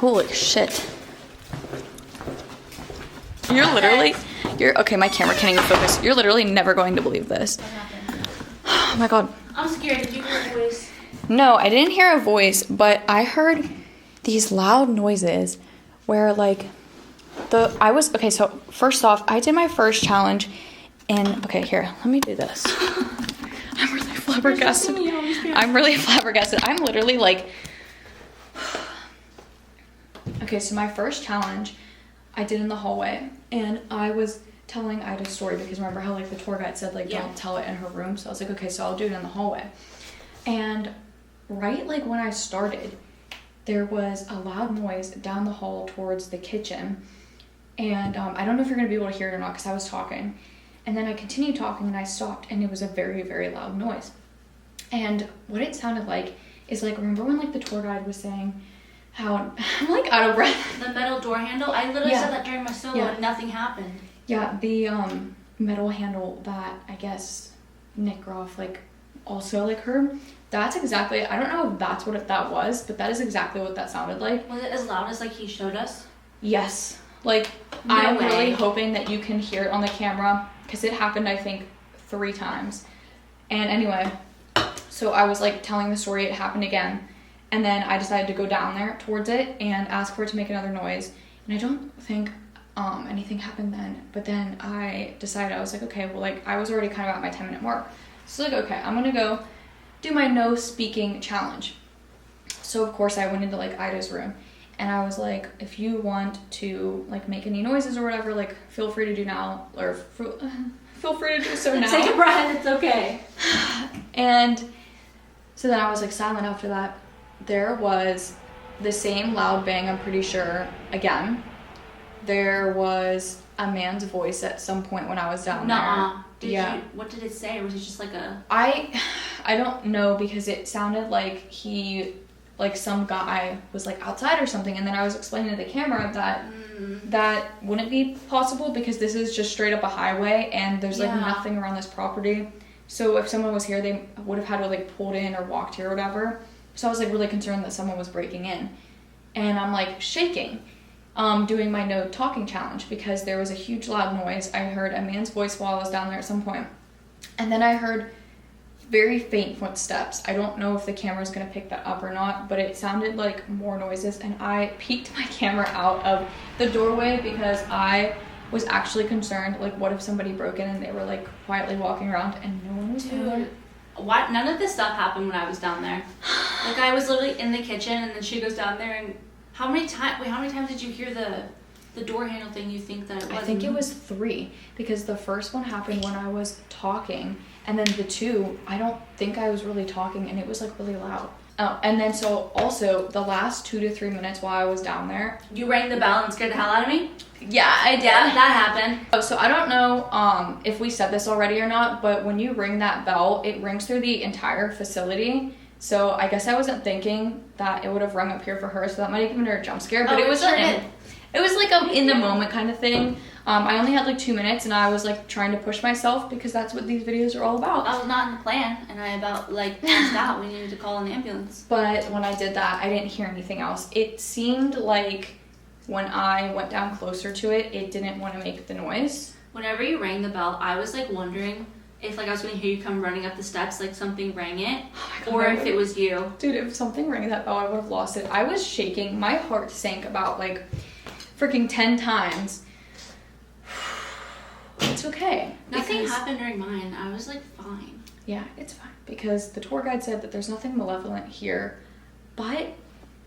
Holy shit. Okay, my camera can't even focus. You're literally never going to believe this.
What happened?
Oh my god.
I'm scared. Did you hear a voice?
No, I didn't hear a voice, but I heard these loud noises where like okay, so first off, I did my first challenge and okay, here, let me do this. I'm really flabbergasted. I'm literally like okay, so my first challenge I did in the hallway, and I was telling Ida's story because remember how like the tour guide said like don't tell it in her room, so I was like okay, so I'll do it in the hallway. And right like when I started, there was a loud noise down the hall towards the kitchen, and I don't know if you're gonna be able to hear it or not because I was talking, and then I continued talking and I stopped, and it was a very, very loud noise. And what it sounded like is like, remember when like the tour guide was saying how I'm like out of breath.
The metal door handle. I literally said that during my solo and nothing happened.
Yeah, the metal handle that I guess Nick Groff like also like heard. That's exactly. I don't know if that's what that was, but that is exactly what that sounded like.
Was it as loud as like he showed us?
Yes. Like I'm really hoping that you can hear it on the camera because it happened I think 3 times. And anyway, so I was like telling the story. It happened again. And then I decided to go down there towards it and ask for it to make another noise. And I don't think anything happened then. But then I decided, I was like, okay, well, like I was already kind of at my 10-minute mark. So like, okay, I'm gonna go do my no speaking challenge. So of course I went into like Ida's room and I was like, if you want to like make any noises or whatever, like feel free to do now, or feel free to do so now.
Take a breath, it's okay.
And so then I was like silent after that. There was the same loud bang, I'm pretty sure, again. There was a man's voice at some point when I was down there.
What did it say? Or was it just like a...
I don't know, because it sounded like some guy was like outside or something, and then I was explaining to the camera that that wouldn't be possible because this is just straight up a highway and there's like nothing around this property. So if someone was here, they would have had to like pulled in or walked here or whatever. So I was like really concerned that someone was breaking in. And I'm like shaking, doing my no talking challenge because there was a huge loud noise. I heard a man's voice while I was down there at some point. And then I heard very faint footsteps. I don't know if the camera's gonna pick that up or not, but it sounded like more noises. And I peeked my camera out of the doorway because I was actually concerned, like what if somebody broke in and they were like quietly walking around and no one was there.
Why none of this stuff happened when I was down there? Like I was literally in the kitchen and then she goes down there and how many times did you hear the door handle thing you think that it was?
I think it was 3 because the first one happened when I was talking, and then the 2, I don't think I was really talking and it was like really loud. Oh, and then so also the last 2 to 3 minutes while I was down there.
You rang the bell and scared the hell out of me?
Yeah, I did.
Yeah, that happened.
Oh, so I don't know if we said this already or not, but when you ring that bell, it rings through the entire facility. So I guess I wasn't thinking that it would have rung up here for her, so that might have given her a jump scare. But it was it was like a in the moment kind of thing. I only had like 2 minutes, and I was like trying to push myself because that's what these videos are all about.
I was not in the plan, and I about like passed out. We needed to call an ambulance.
But when I did that, I didn't hear anything else. It seemed like when I went down closer to it, it didn't want to make the noise.
Whenever you rang the bell, I was like wondering if like I was gonna hear you come running up the steps, like something rang it, or if it was you. Dude,
if something rang that bell, I would have lost it. I was shaking. My heart sank about like freaking 10 times. It's okay.
Nothing happened during mine. I was like fine.
Yeah, it's fine because the tour guide said that there's nothing malevolent here, but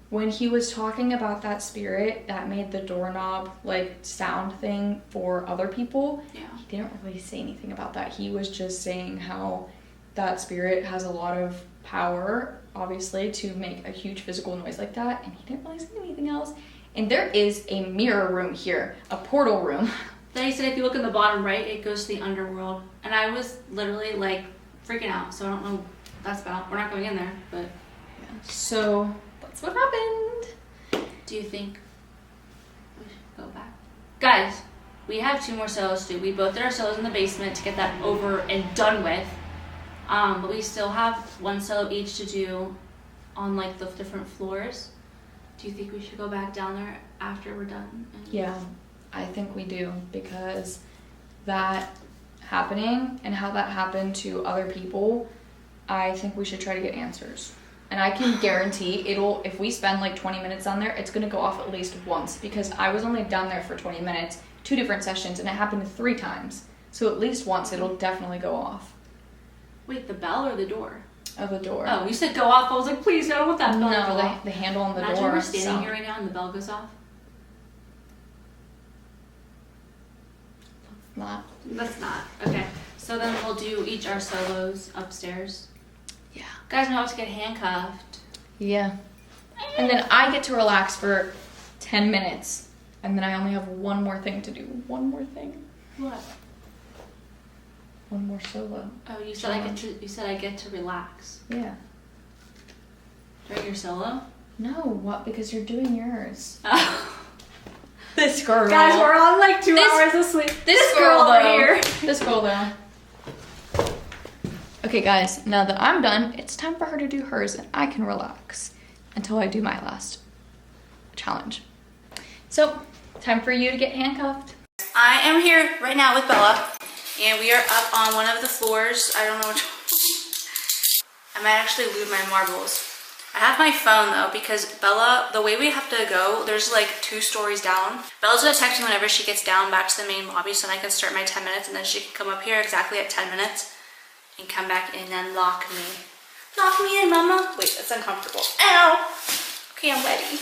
when he was talking about that spirit that made the doorknob like sound thing for other people, he didn't really say anything about that. He was just saying how that spirit has a lot of power, obviously, to make a huge physical noise like that, and he didn't really say anything else. And there is a mirror room here, a portal room.
Then he said if you look in the bottom right, it goes to the underworld. And I was literally like freaking out, so I don't know what that's about. We're not going in there, but
yeah. So that's what happened.
Do you think we should go back? Guys, we have 2 more solos to do. We both did our solos in the basement to get that over and done with. But we still have 1 solo each to do on like the different floors. Do you think we should go back down there after we're done?
Yeah, I think we do, because that happening and how that happened to other people, I think we should try to get answers. And I can guarantee if we spend like 20 minutes on there, it's gonna go off at least once, because I was only down there for 20 minutes, 2 different sessions, and it happened 3 times. So at least once it'll definitely go off.
Wait, the bell or the door?
Oh, the door.
Oh, you said go off. I was like, please, I don't want that bell to go
No,
off.
the handle on the
Imagine
door.
we're standing here right now and the bell goes off.
Not.
That's not. Okay. So then we'll do each our solos upstairs.
Yeah.
Guys know how to get handcuffed.
Yeah. And then I get to relax for 10 minutes. And then I only have 1 more thing to do. 1 more thing.
What?
1 more solo.
Oh, you said I get to relax.
Yeah.
During your solo?
No, what? Because you're doing yours.
Oh.
This girl.
Guys, we're on like 2 hours of sleep. This girl over here.
This girl though. Okay, guys, now that I'm done, it's time for her to do hers and I can relax until I do my last challenge. So, time for you to get handcuffed.
I am here right now with Bella, and we are up on one of the floors. I don't know which one. I might actually lose my marbles. I have my phone though, because Bella, the way we have to go, there's like 2 stories down. Bella's gonna text me whenever she gets down back to the main lobby, so then I can start my 10 minutes, and then she can come up here exactly at 10 minutes and come back in and lock me. Lock me in, mama. Wait, that's uncomfortable. Ow! Okay, I'm ready.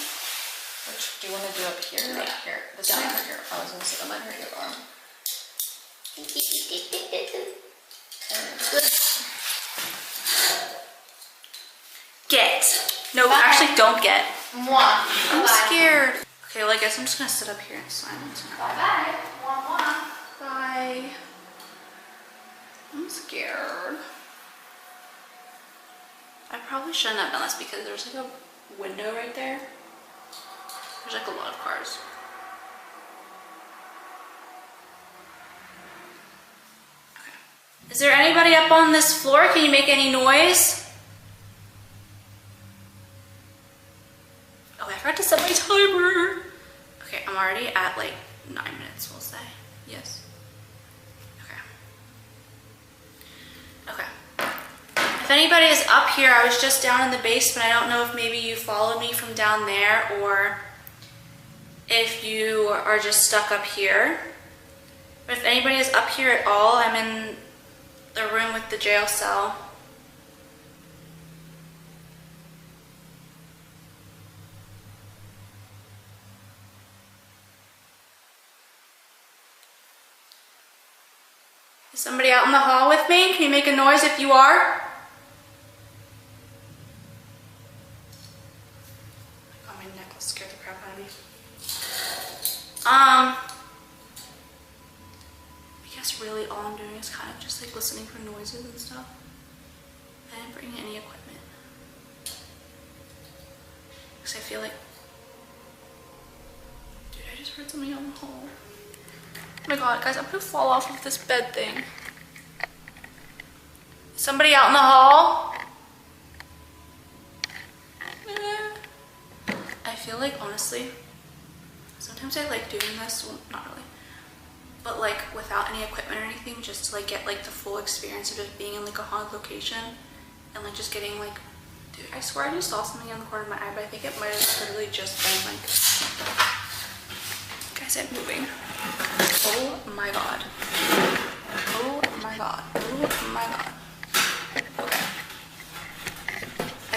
Which do you want to do up here?
Yeah.
Like here? This
Down.
one or here? I was going to say, let her do your arm.
Get. No, actually don't get.
Mwah.
I'm scared. Okay, well I guess I'm just gonna sit up here in silence now.
Bye-bye. Mwah, mwah.
Bye. I'm scared. I probably shouldn't have done this because there's like a window right there. There's like a lot of cars. Okay. Is there anybody up on this floor? Can you make any noise? Oh, I forgot to set my timer. Okay, I'm already at like 9 minutes, we'll say. Yes. Okay. If anybody is up here, I was just down in the basement. I don't know if maybe you followed me from down there or if you are just stuck up here. But if anybody is up here at all, I'm in the room with the jail cell. Is somebody out in the hall with me? Can you make a noise if you are? Oh, my necklace scared the crap out of me. I guess really all I'm doing is kind of just like listening for noises and stuff. I didn't bring any equipment. Because I feel like... Dude, I just heard something out in the hall. Oh my god, guys, I'm gonna fall off of this bed thing. Somebody out in the hall? I feel like, honestly, sometimes I like doing this, well, not really, but like without any equipment or anything, just to like get like the full experience of just being in like a haunted location and like just getting like, dude, I swear I just saw something on the corner of my eye, but I think it might have literally just been like, guys, I'm moving. Oh my god. Oh my god. Oh my god.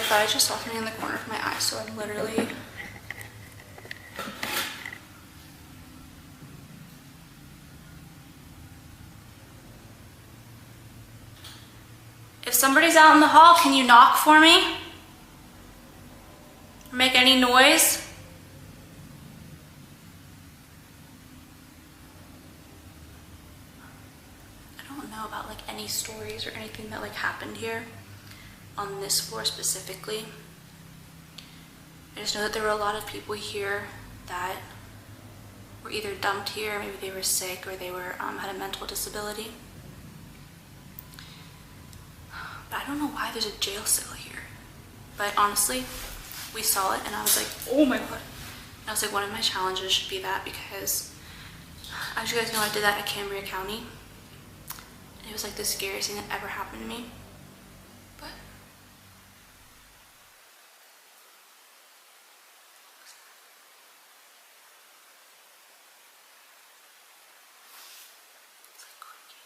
thought I just saw something in the corner of my eye, so I'm literally... If somebody's out in the hall, can you knock for me? Or make any noise? I don't know about like any stories or anything that like happened here on this floor specifically. I just know that there were a lot of people here that were either dumped here, maybe they were sick, or they were had a mental disability. But I don't know why there's a jail cell here. But honestly, we saw it and I was like, oh my god. And I was like, one of my challenges should be that, because as you guys know, I did that at Cambria County. And it was like the scariest thing that ever happened to me. But it's like creaky.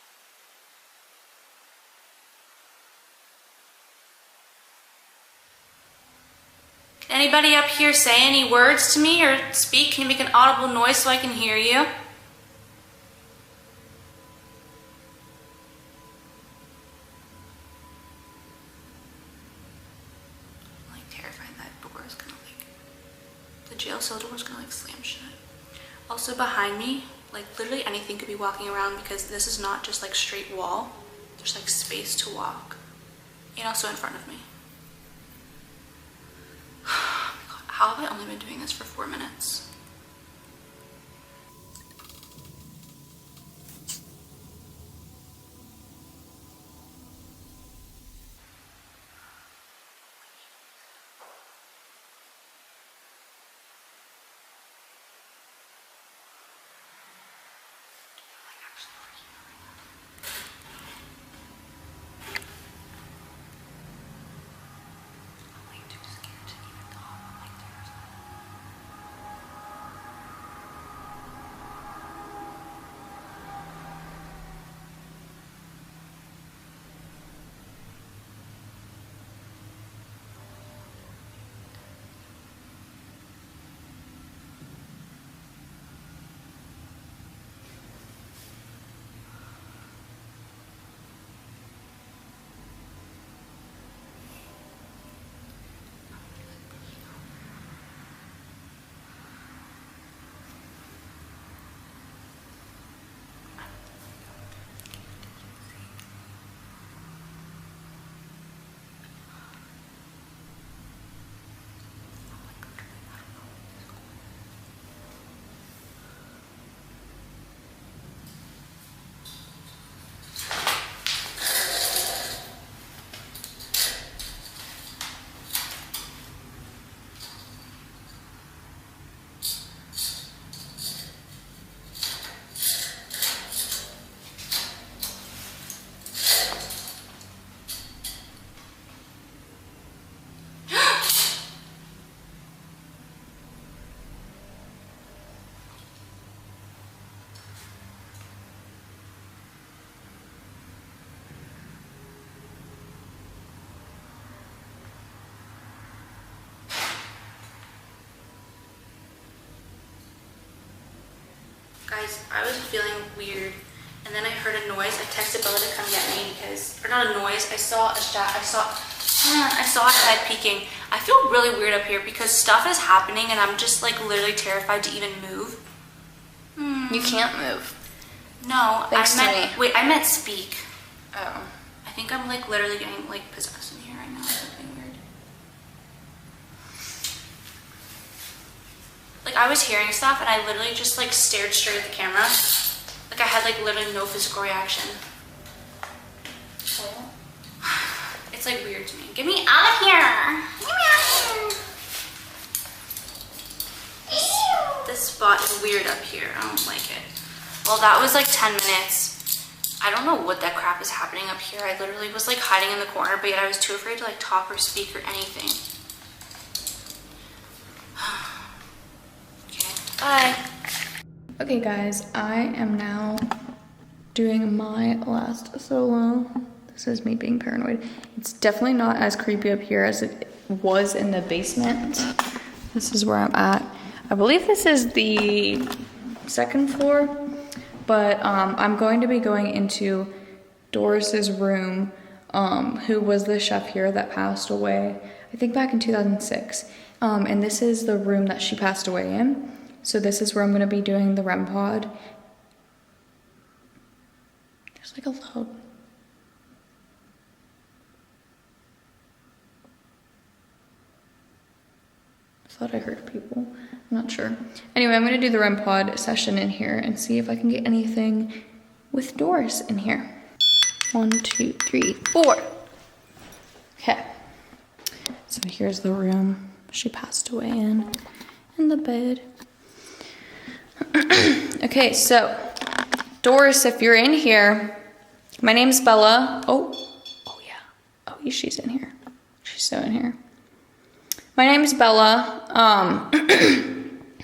Can anybody up here say any words to me or speak? Can you make an audible noise so I can hear you? I'm like terrified that door is gonna like, the jail cell door is gonna like slam shut. Also behind me, like literally anything could be walking around, because this is not just like straight wall. There's like space to walk. And also in front of me. How have I only been doing this for 4 minutes? Guys, I was feeling weird, and then I heard a noise. I texted Bella to come get me because, or not a noise, I saw a head peeking. I feel really weird up here because stuff is happening and I'm just like literally terrified to even move.
You can't move.
No,
Thanks
I
to
meant,
me.
wait, I meant speak.
Oh.
I think I'm like literally getting like possessed in here right now. Something weird. Like I was hearing stuff and I literally just like stared straight at the camera. Like I had like literally no physical reaction. It's like weird to me. Get me out of here! Get me out of here! This spot is weird up here. I don't like it. Well, that was like 10 minutes. I don't know what that crap is happening up here. I literally was like hiding in the corner, but yet I was too afraid to like talk or speak or anything. Okay, bye.
Okay guys, I am now doing my last solo. This is me being paranoid. It's definitely not as creepy up here as it was in the basement. This is where I'm at. I believe this is the second floor, but I'm going to be going into Doris's room, who was the chef here that passed away, I think back in 2006. And this is the room that she passed away in. So this is where I'm going to be doing the REM pod. There's like a loud. I thought I heard people. I'm not sure. Anyway, I'm going to do the REM pod session in here and see if I can get anything with Doris in here. 1, 2, 3, 4. Okay. So here's the room she passed away in the bed. Okay, so Doris, if you're in here, my name's Bella. Oh yeah. Oh, she's in here. She's so in here. My name's Bella.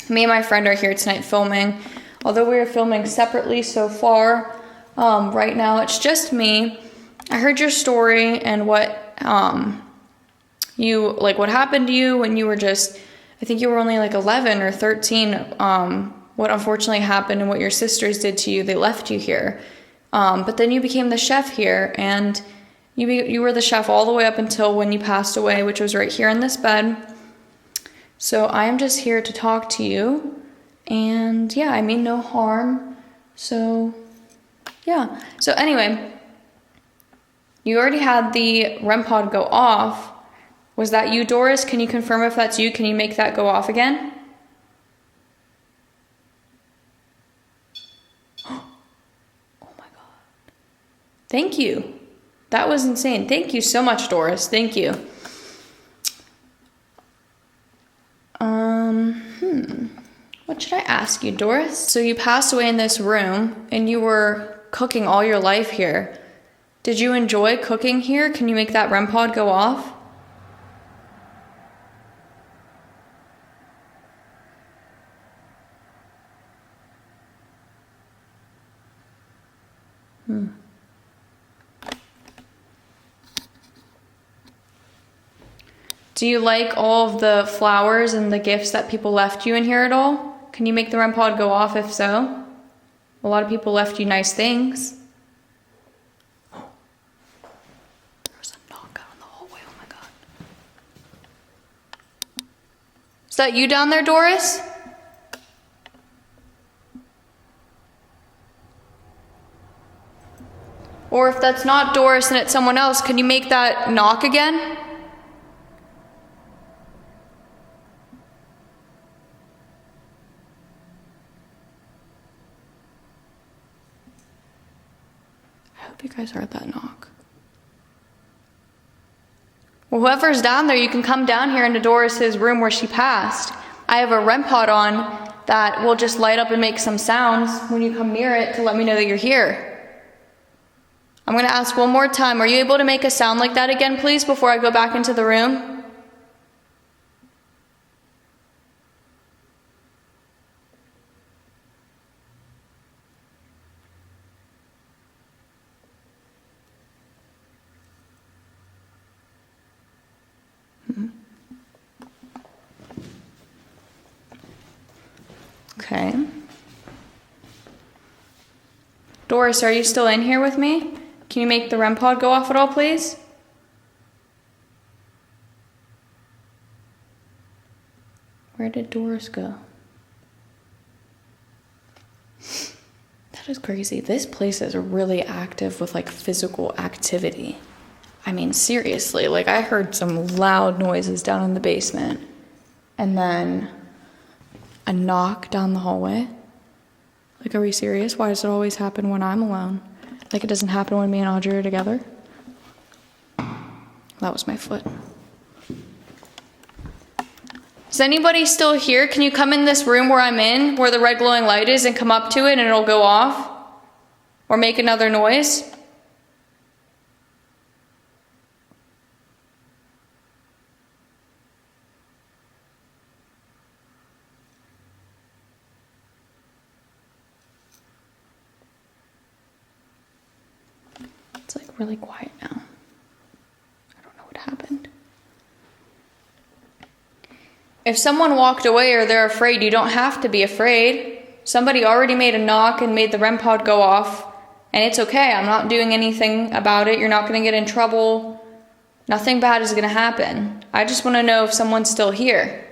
Me and my friend are here tonight filming. Although we are filming separately so far, right now it's just me. I heard your story and what what happened to you when you were just, I think you were only like 11 or 13. What unfortunately happened and what your sisters did to you. They left you here, but then you became the chef here, and you were the chef all the way up until when you passed away, which was right here in this bed. So I am just here to talk to you, and yeah, I mean no harm. So yeah. So anyway, you already had the REM pod go off. Was that you, Doris? Can you confirm if that's you? Can you make that go off again? Oh my God. Thank you. That was insane. Thank you so much, Doris. Thank you. What should I ask you, Doris? So you passed away in this room and you were cooking all your life here. Did you enjoy cooking here? Can you make that REM pod go off? Do you like all of the flowers and the gifts that people left you in here at all? Can you make the REM pod go off if so? A lot of people left you nice things. There was a knock out in the hallway, oh my God. Is that you down there, Doris? Or if that's not Doris and it's someone else, can you make that knock again? I hope you guys heard that knock. Well, whoever's down there, you can come down here into Doris's room where she passed. I have a REM pod on that will just light up and make some sounds when you come near it to let me know that you're here. I'm going to ask one more time. Are you able to make a sound like that again, please, before I go back into the room? Okay. Doris, are you still in here with me? Can you make the REM pod go off at all, please? Where did Doris go? That is crazy. This place is really active with like physical activity. I mean, seriously, like I heard some loud noises down in the basement and then a knock down the hallway. Like, are we serious? Why does it always happen when I'm alone? Like, it doesn't happen when me and Audrey are together? That was my foot. Is anybody still here? Can you come in this room where I'm in, where the red glowing light is, and come up to it and it'll go off? Or make another noise? It's like really quiet now. I don't know what happened. If someone walked away or they're afraid, you don't have to be afraid. Somebody already made a knock and made the REM pod go off, and it's okay. I'm not doing anything about it. You're not going to get in trouble. Nothing bad is going to happen. I just want to know if someone's still here.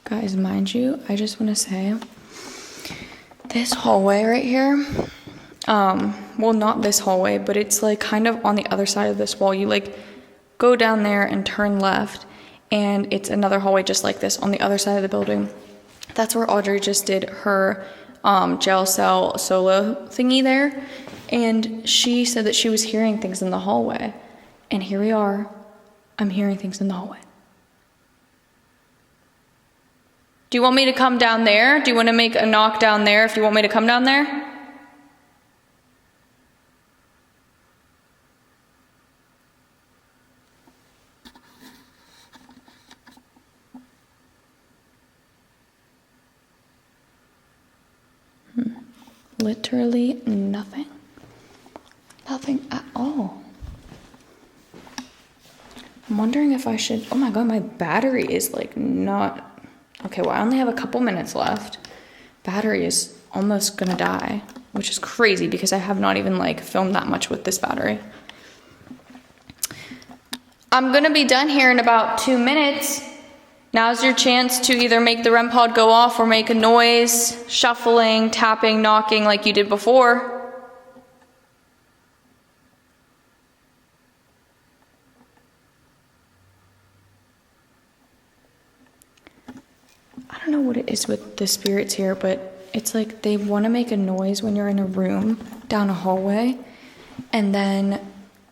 Guys, mind you, I just want to say, this hallway right here, well, not this hallway, but it's like kind of on the other side of this wall. You like go down there and turn left, and it's another hallway just like this on the other side of the building. That's where Audrey just did her jail cell solo thingy there, and she said that she was hearing things in the hallway, and here we are. I'm hearing things in the hallway. Do you want me to come down there? Do you want to make a knock down there if you want me to come down there? Literally nothing. Nothing at all. I'm wondering if I should, oh my god, my battery is like not, okay, well I only have a couple minutes left. Battery is almost gonna die, which is crazy because I have not even like filmed that much with this battery. I'm gonna be done here in about 2 minutes. Now's your chance to either make the REM pod go off or make a noise, shuffling, tapping, knocking like you did before. I don't know what it is with the spirits here, but it's like they want to make a noise when you're in a room down a hallway, and then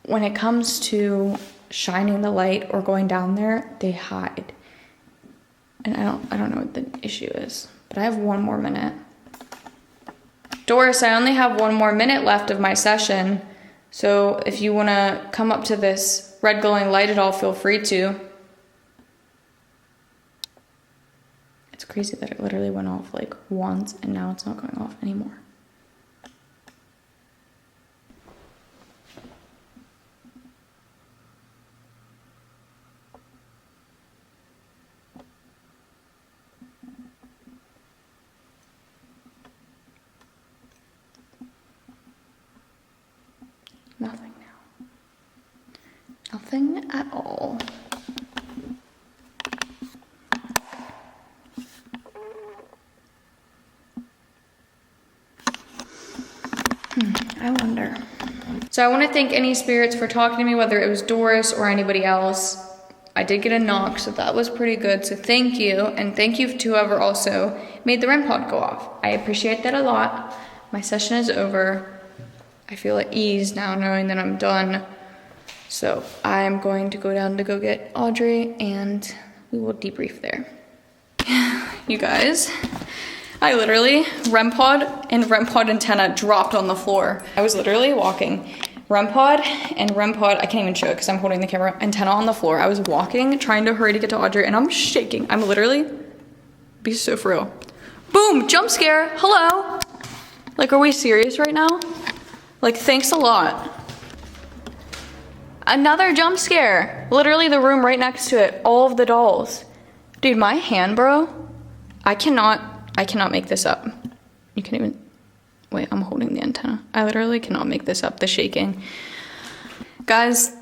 when it comes to shining the light or going down there, they hide. And I don't know what the issue is, but I have 1 more minute. Doris, I only have 1 more minute left of my session, so if you want to come up to this red glowing light at all, feel free to. It's crazy that it literally went off like once and now it's not going off anymore. Nothing now. Nothing at all. I wonder. So I want to thank any spirits for talking to me, whether it was Doris or anybody else. I did get a knock, so that was pretty good. So thank you, and thank you to whoever also made the REM pod go off. I appreciate that a lot. My session is over. I feel at ease now knowing that I'm done. So I'm going to go down to go get Audrey, and we will debrief there. You guys, I literally, REM pod and REM pod antenna dropped on the floor. I was literally walking. REM pod and REM pod, I can't even show it because I'm holding the camera, antenna on the floor. I was walking, trying to hurry to get to Audrey, and I'm shaking. I'm literally, be so for real. Boom, jump scare, hello. Like, are we serious right now? Like, thanks a lot. Another jump scare. Literally the room right next to it, all of the dolls. Dude, my hand, bro, I cannot make this up. You can't even, wait, I'm holding the antenna. I literally cannot make this up, the shaking. Guys,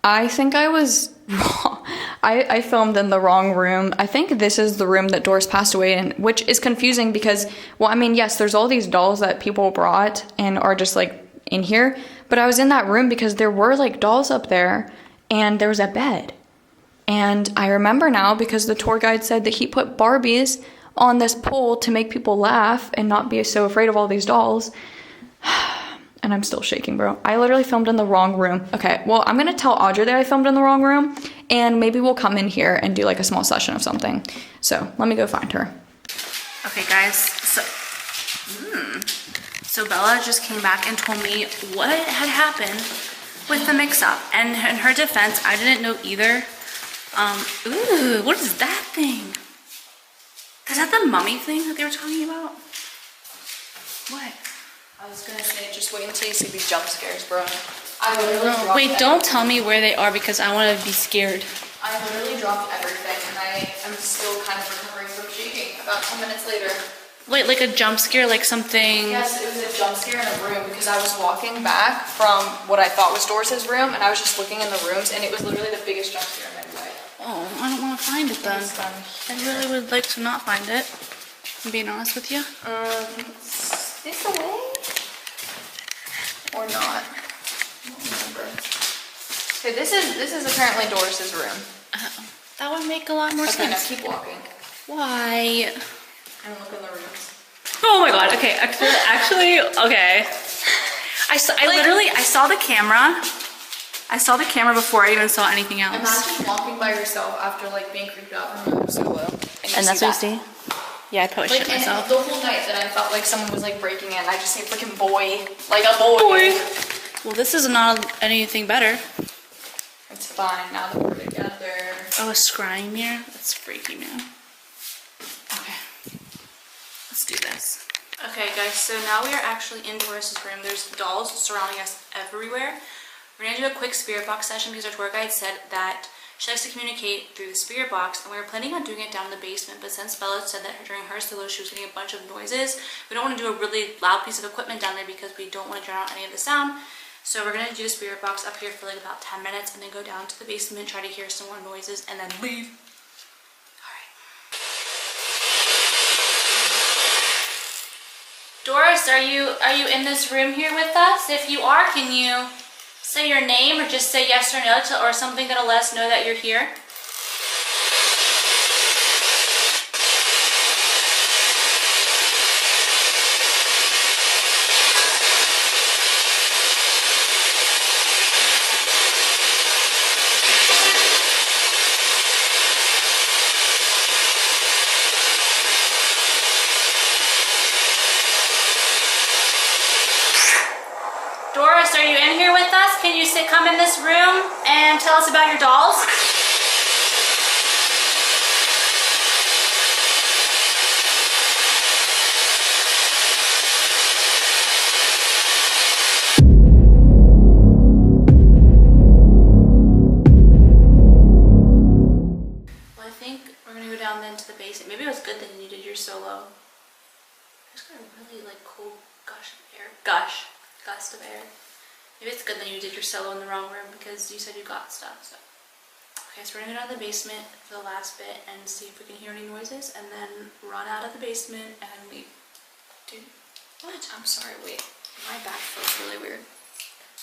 I think I was wrong. I filmed in the wrong room. I think this is the room that Doris passed away in, which is confusing because, well, I mean, yes, there's all these dolls that people brought and are just like in here, but I was in that room because there were like dolls up there and there was a bed. And I remember now because the tour guide said that he put Barbies on this pole to make people laugh and not be so afraid of all these dolls. And I'm still shaking, bro. I literally filmed in the wrong room. Okay, well, I'm gonna tell Audrey that I filmed in the wrong room, and maybe we'll come in here and do like a small session of something. So let me go find her.
Okay, guys, so Bella just came back and told me what had happened with the mix-up. And in her defense, I didn't know either. Ooh, what is that thing? Is that the mummy thing that they were talking about? What?
I was gonna say, just wait until you see these jump scares, bro. I literally dropped
Wait, don't tell me where they are because I want to be scared.
I literally dropped everything, and I am still kind of recovering from shaking about 10 minutes later.
Wait, like a jump scare, like something...
Yes, it was a jump scare in a room because I was walking back from what I thought was Doris's room, and I was just looking in the rooms, and it was literally the biggest jump scare in my life.
Oh, I don't want to find it then. I really would like to not find it. I'm being honest with you.
Is this away? Or not? I don't remember. Okay, this is apparently Doris's room.
That would make a lot more
Okay, now
sense.
keep walking.
Why?
And look in the rooms.
Oh my god, okay, actually, okay. I saw the camera. I saw the camera before I even saw anything else.
Imagine walking by yourself after like being creeped out from a solo.
And that's what you see? Yeah, I probably shit myself.
The whole night that I felt like someone was like breaking in, I just say freaking boy. Like a boy.
Well, this is not anything better.
It's fine now that we're together.
Oh, a scrying mirror? That's freaky, man. Okay. Let's do this. Okay, guys, so now we are actually in Doris's room. There's dolls surrounding us everywhere. We're gonna do a quick spirit box session because our tour guide said that she likes to communicate through the spirit box, and we were planning on doing it down in the basement, but since Bella said that during her solo she was getting a bunch of noises, we don't want to do a really loud piece of equipment down there because we don't want to drown out any of the sound. So we're going to do the spirit box up here for like about 10 minutes and then go down to the basement, try to hear some more noises, and then leave. Alright. Doris, are you in this room here with us? If you are, can you say your name or just say yes or no or something that'll let us know that you're here? Doris, are you in here with us? Can you come in this room and tell us about your dolls? Well, I think we're gonna go down then to the basement. Maybe it was good that you did your solo. I just got a really like cold gust of air. Maybe it's good that you did your solo in the wrong room because you said you got stuff. So, okay, so we're gonna go down to the basement for the last bit and see if we can hear any noises, and then run out of the basement and leave. Dude, what? I'm sorry. Wait, my back feels really weird.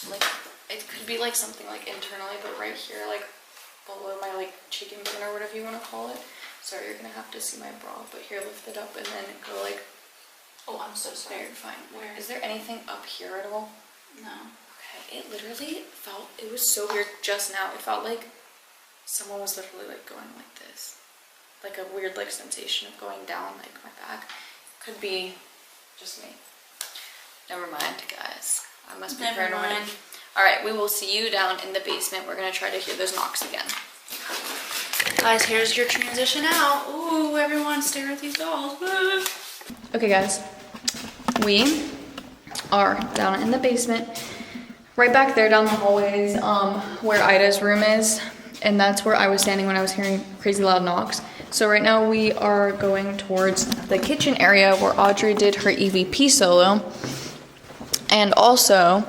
Like it could be like something like internally, but right here, like below my like chicken bone or whatever you want to call it. Sorry, you're gonna have to see my bra, but here, lift it up and then go like. Oh, I'm so sorry. You're fine. Where? Is there anything up here at all? No. Okay, it literally felt, it was so weird just now. It felt like someone was literally like going like this. Like a weird like sensation of going down like my back. Could be just me. Never mind, guys. I must be paranoid. Alright, we will see you down in the basement. We're gonna try to hear those knocks again. Guys, here's your transition out. Ooh, everyone stare at these dolls. Woo. Okay guys, we are down in the basement, right back there down the hallways where Ida's room is, and that's where I was standing when I was hearing crazy loud knocks. So right now we are going towards the kitchen area where Audrey did her EVP solo, and also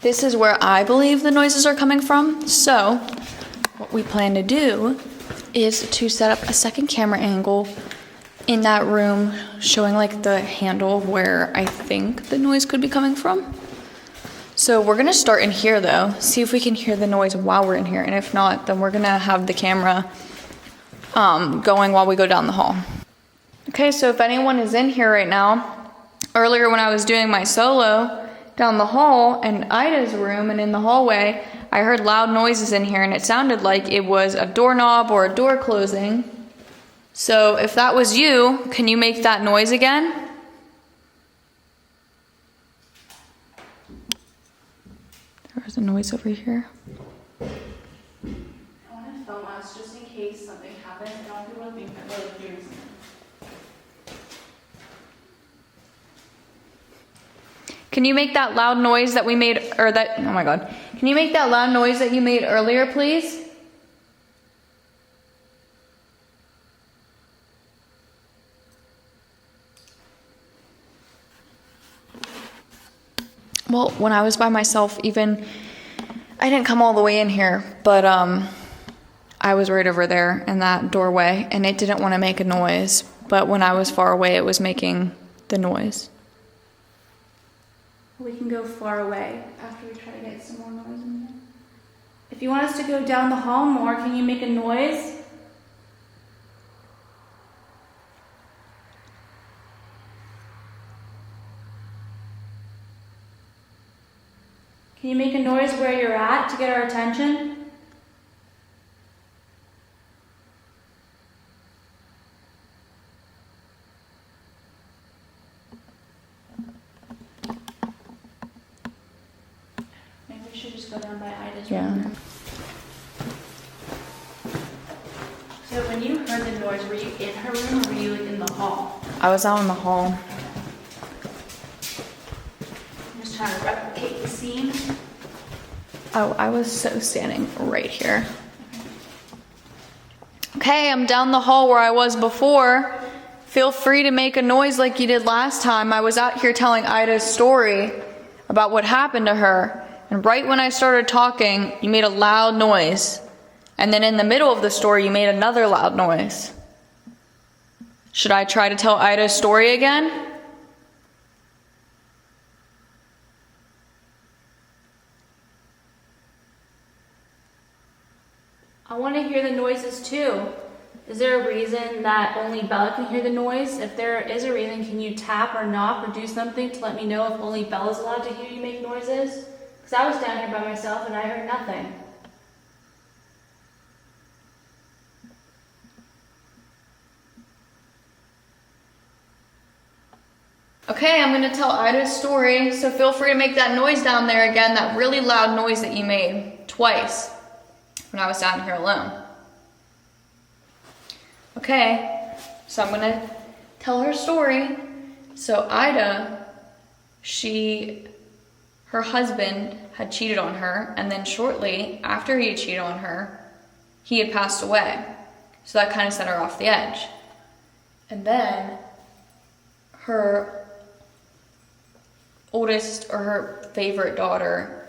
this is where I believe the noises are coming from. So what we plan to do is to set up a second camera angle in that room, showing like the handle where I think the noise could be coming from. So we're gonna start in here though, see if we can hear the noise while we're in here, and if not, then we're gonna have the camera going while we go down the hall. Okay, so if anyone is in here right now, earlier when I was doing my solo down the hall in Ida's room and in the hallway, I heard loud noises in here and it sounded like it was a doorknob or a door closing. So if that was you, can you make that noise again? There was a noise over here. I want to film us just in case something happens. I don't want people to think that we're like doing something.
Can you make that loud noise that we made, or that, oh my God. Can you make that loud noise that you made earlier, please? Well, when I was by myself, even, I didn't come all the way in here, but I was right over there in that doorway, and it didn't want to make a noise. But when I was far away, it was making the noise.
We can go far away after we try to get some more noise in there. If you want us to go down the hall more, can you make a noise? Can you make a noise where you're at to get our attention? Maybe we should just go down by Ida's room. So when you heard the noise, were you in her room or were you like in the hall?
I was out in the hall.
I'm just trying to replicate the scene.
Oh, I was so standing right here. Okay, I'm down the hall where I was before. Feel free to make a noise like you did last time. I was out here telling Ida's story about what happened to her. And right when I started talking, you made a loud noise. And then in the middle of the story, you made another loud noise. Should I try to tell Ida's story again?
I want to hear the noises too. Is there a reason that only Bella can hear the noise? If there is a reason, can you tap or knock or do something to let me know if only Bella's allowed to hear you make noises? Because I was down here by myself and I heard nothing.
Okay, I'm going to tell Ida's story, so feel free to make that noise down there again, that really loud noise that you made twice when I was down here alone. Okay, so I'm going to tell her story. So Ida, her husband had cheated on her, and then shortly after he had cheated on her, he had passed away. So that kind of set her off the edge. And then her oldest, or her favorite daughter,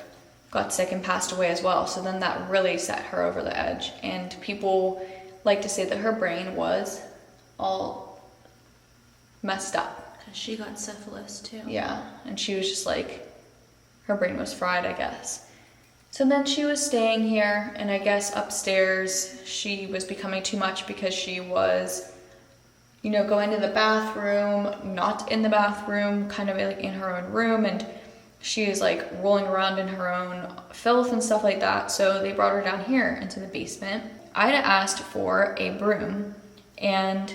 got sick and passed away as well. So then that really set her over the edge. And people like to say that her brain was all messed up.
Because she got syphilis too.
Yeah, and she was just like, her brain was fried, I guess. So then she was staying here, and I guess upstairs she was becoming too much because she was, going to the bathroom, not in the bathroom, kind of like in her own room, and she was like rolling around in her own filth and stuff like that. So they brought her down here into the basement. Ida asked for a broom, and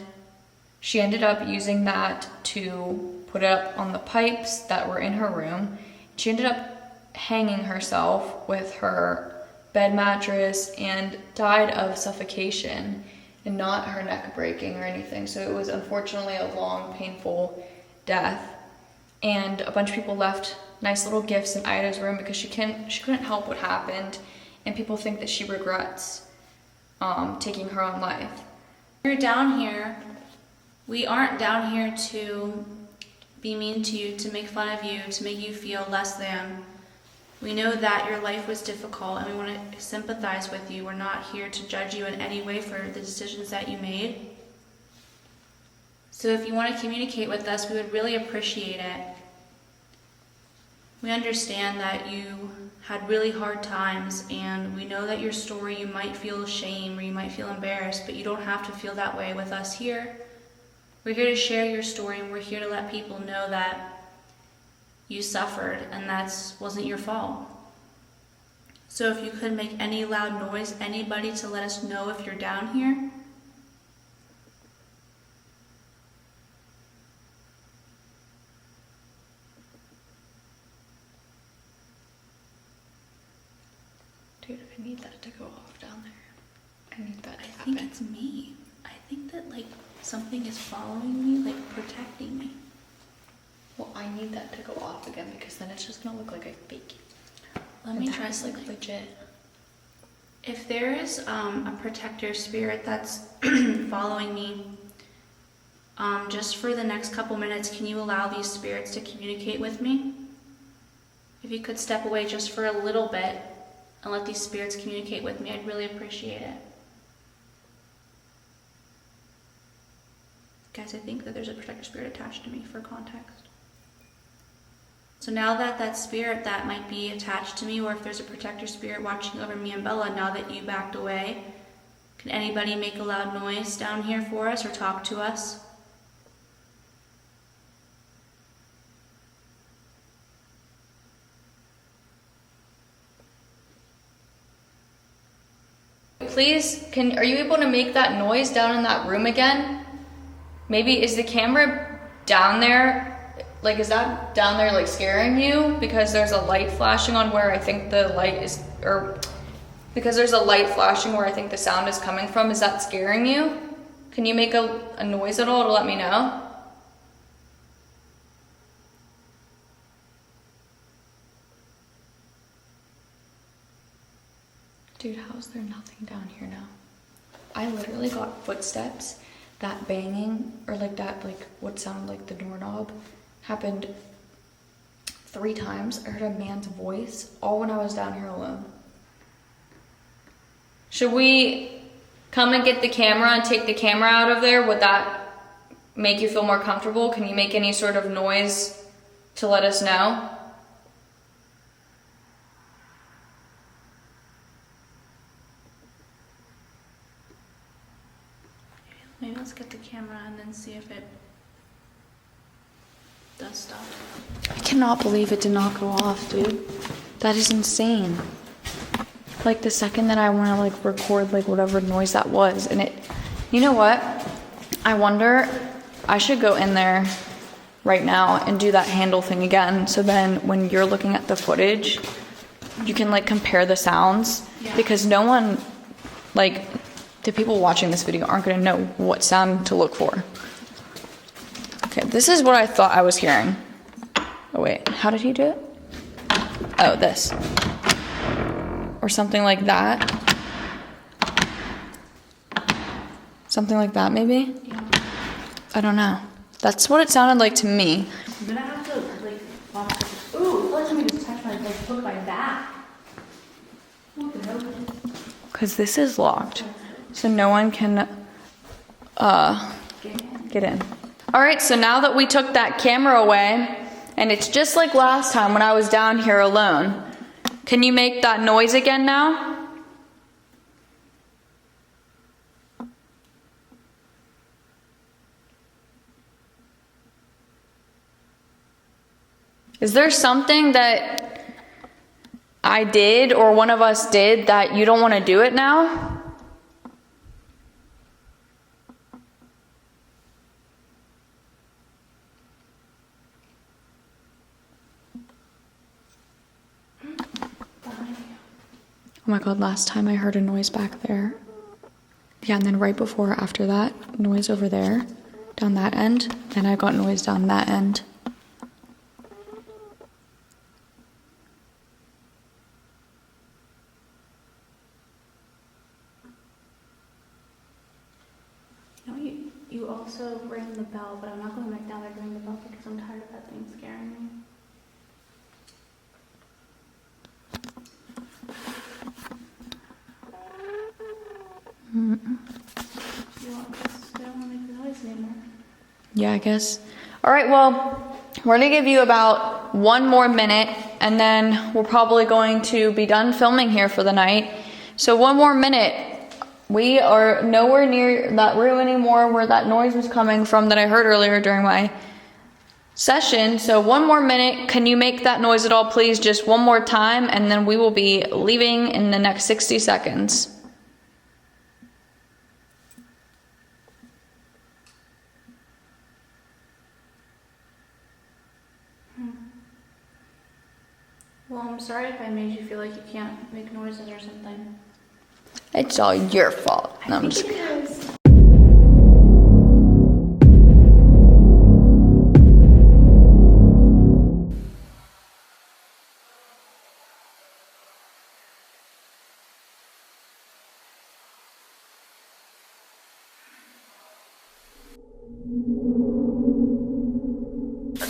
she ended up using that to put it up on the pipes that were in her room. She ended up hanging herself with her bed mattress and died of suffocation and not her neck breaking or anything. So it was unfortunately a long, painful death. And a bunch of people left nice little gifts in Ida's room because she couldn't help what happened, and people think that she regrets taking her own life.
You're down here. We aren't down here to be mean to you, to make fun of you, to make you feel less than. We know that your life was difficult and we want to sympathize with you. We're not here to judge you in any way for the decisions that you made. So if you want to communicate with us, we would really appreciate it. We understand that you had really hard times, and we know that your story, you might feel shame or you might feel embarrassed, but you don't have to feel that way with us here. We're here to share your story, and we're here to let people know that you suffered and that wasn't your fault. So if you could make any loud noise, anybody, to let us know if you're down here.
Dude, I need that to go off down there. I need that to
I
happen.
think it's me. I think that something is following me, protecting me.
Well, I need that to go off again because then it's just gonna look like I fake it.
Let me try
That's
something.
like legit.
If there is a protector spirit that's following me, just for the next couple minutes, can you allow these spirits to communicate with me? If you could step away just for a little bit and let these spirits communicate with me, I'd really appreciate it. Guys, I think that there's a protector spirit attached to me for context. So now that that spirit that might be attached to me, or if there's a protector spirit watching over me and Bella, now that you backed away, can anybody make a loud noise down here for us or talk to us?
Please, are you able to make that noise down in that room again? Maybe, is the camera down there? Like, is that down there like scaring you? Because there's a light flashing on where I think the light is, or because there's a light flashing where I think the sound is coming from. Is that scaring you? Can you make a noise at all to let me know? Dude, how is there nothing down here now? I literally got footsteps. That banging, or like that, like what sounded like the doorknob, happened 3 times. I heard a man's voice, all when I was down here alone. Should we come and get the camera and take the camera out of there? Would that make you feel more comfortable? Can you make any sort of noise to let us know?
Maybe let's get the camera and then see if it does stuff.
I cannot believe it did not go off, dude. That is insane. Like the second that I want to like record like whatever noise that was, and it, you know what? I wonder, I should go in there right now and do that handle thing again. So then when you're looking at the footage, you can like compare the sounds, because no one, like the people watching this video aren't going to know what sound to look for. Okay, this is what I thought I was hearing. Oh wait, how did he do it? Oh, this. Or something like that. Something like that, maybe?
Yeah.
I don't know. That's what it sounded like to me.
I'm gonna have to like watch. Ooh, let me just touch my like look my back. What the hell?
Because this is locked. So no one can get in. All right, so now that we took that camera away, and it's just like last time when I was down here alone, can you make that noise again now? Is there something that I did or one of us did that you don't want to do it now? Oh my god, last time I heard a noise back there. Yeah, and then right before or after that, noise over there, down that end. Then I got noise down that end.
You know, you also ring the bell, but I'm not going back down there to ring the bell because I'm tired of that thing scaring me. You want this? I don't want to make the noise anymore.
Yeah, I guess. All right, well, we're going to give you about 1 more minute, and then we're probably going to be done filming here for the night. So 1 more minute. We are nowhere near that room anymore where that noise was coming from that I heard earlier during my session. So 1 more minute. Can you make that noise at all, please? Just 1 more time, and then we will be leaving in the next 60 seconds.
Well, I'm sorry if I made you feel like you can't make noises or something.
It's all your fault. No, I'm just kidding.
It is.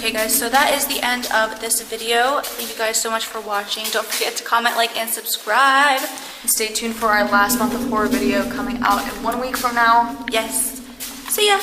Okay guys, so that is the end of this video. Thank you guys so much for watching. Don't forget to comment, like, and subscribe.
And stay tuned for our last month of horror video coming out in 1 week from now.
Yes. See ya.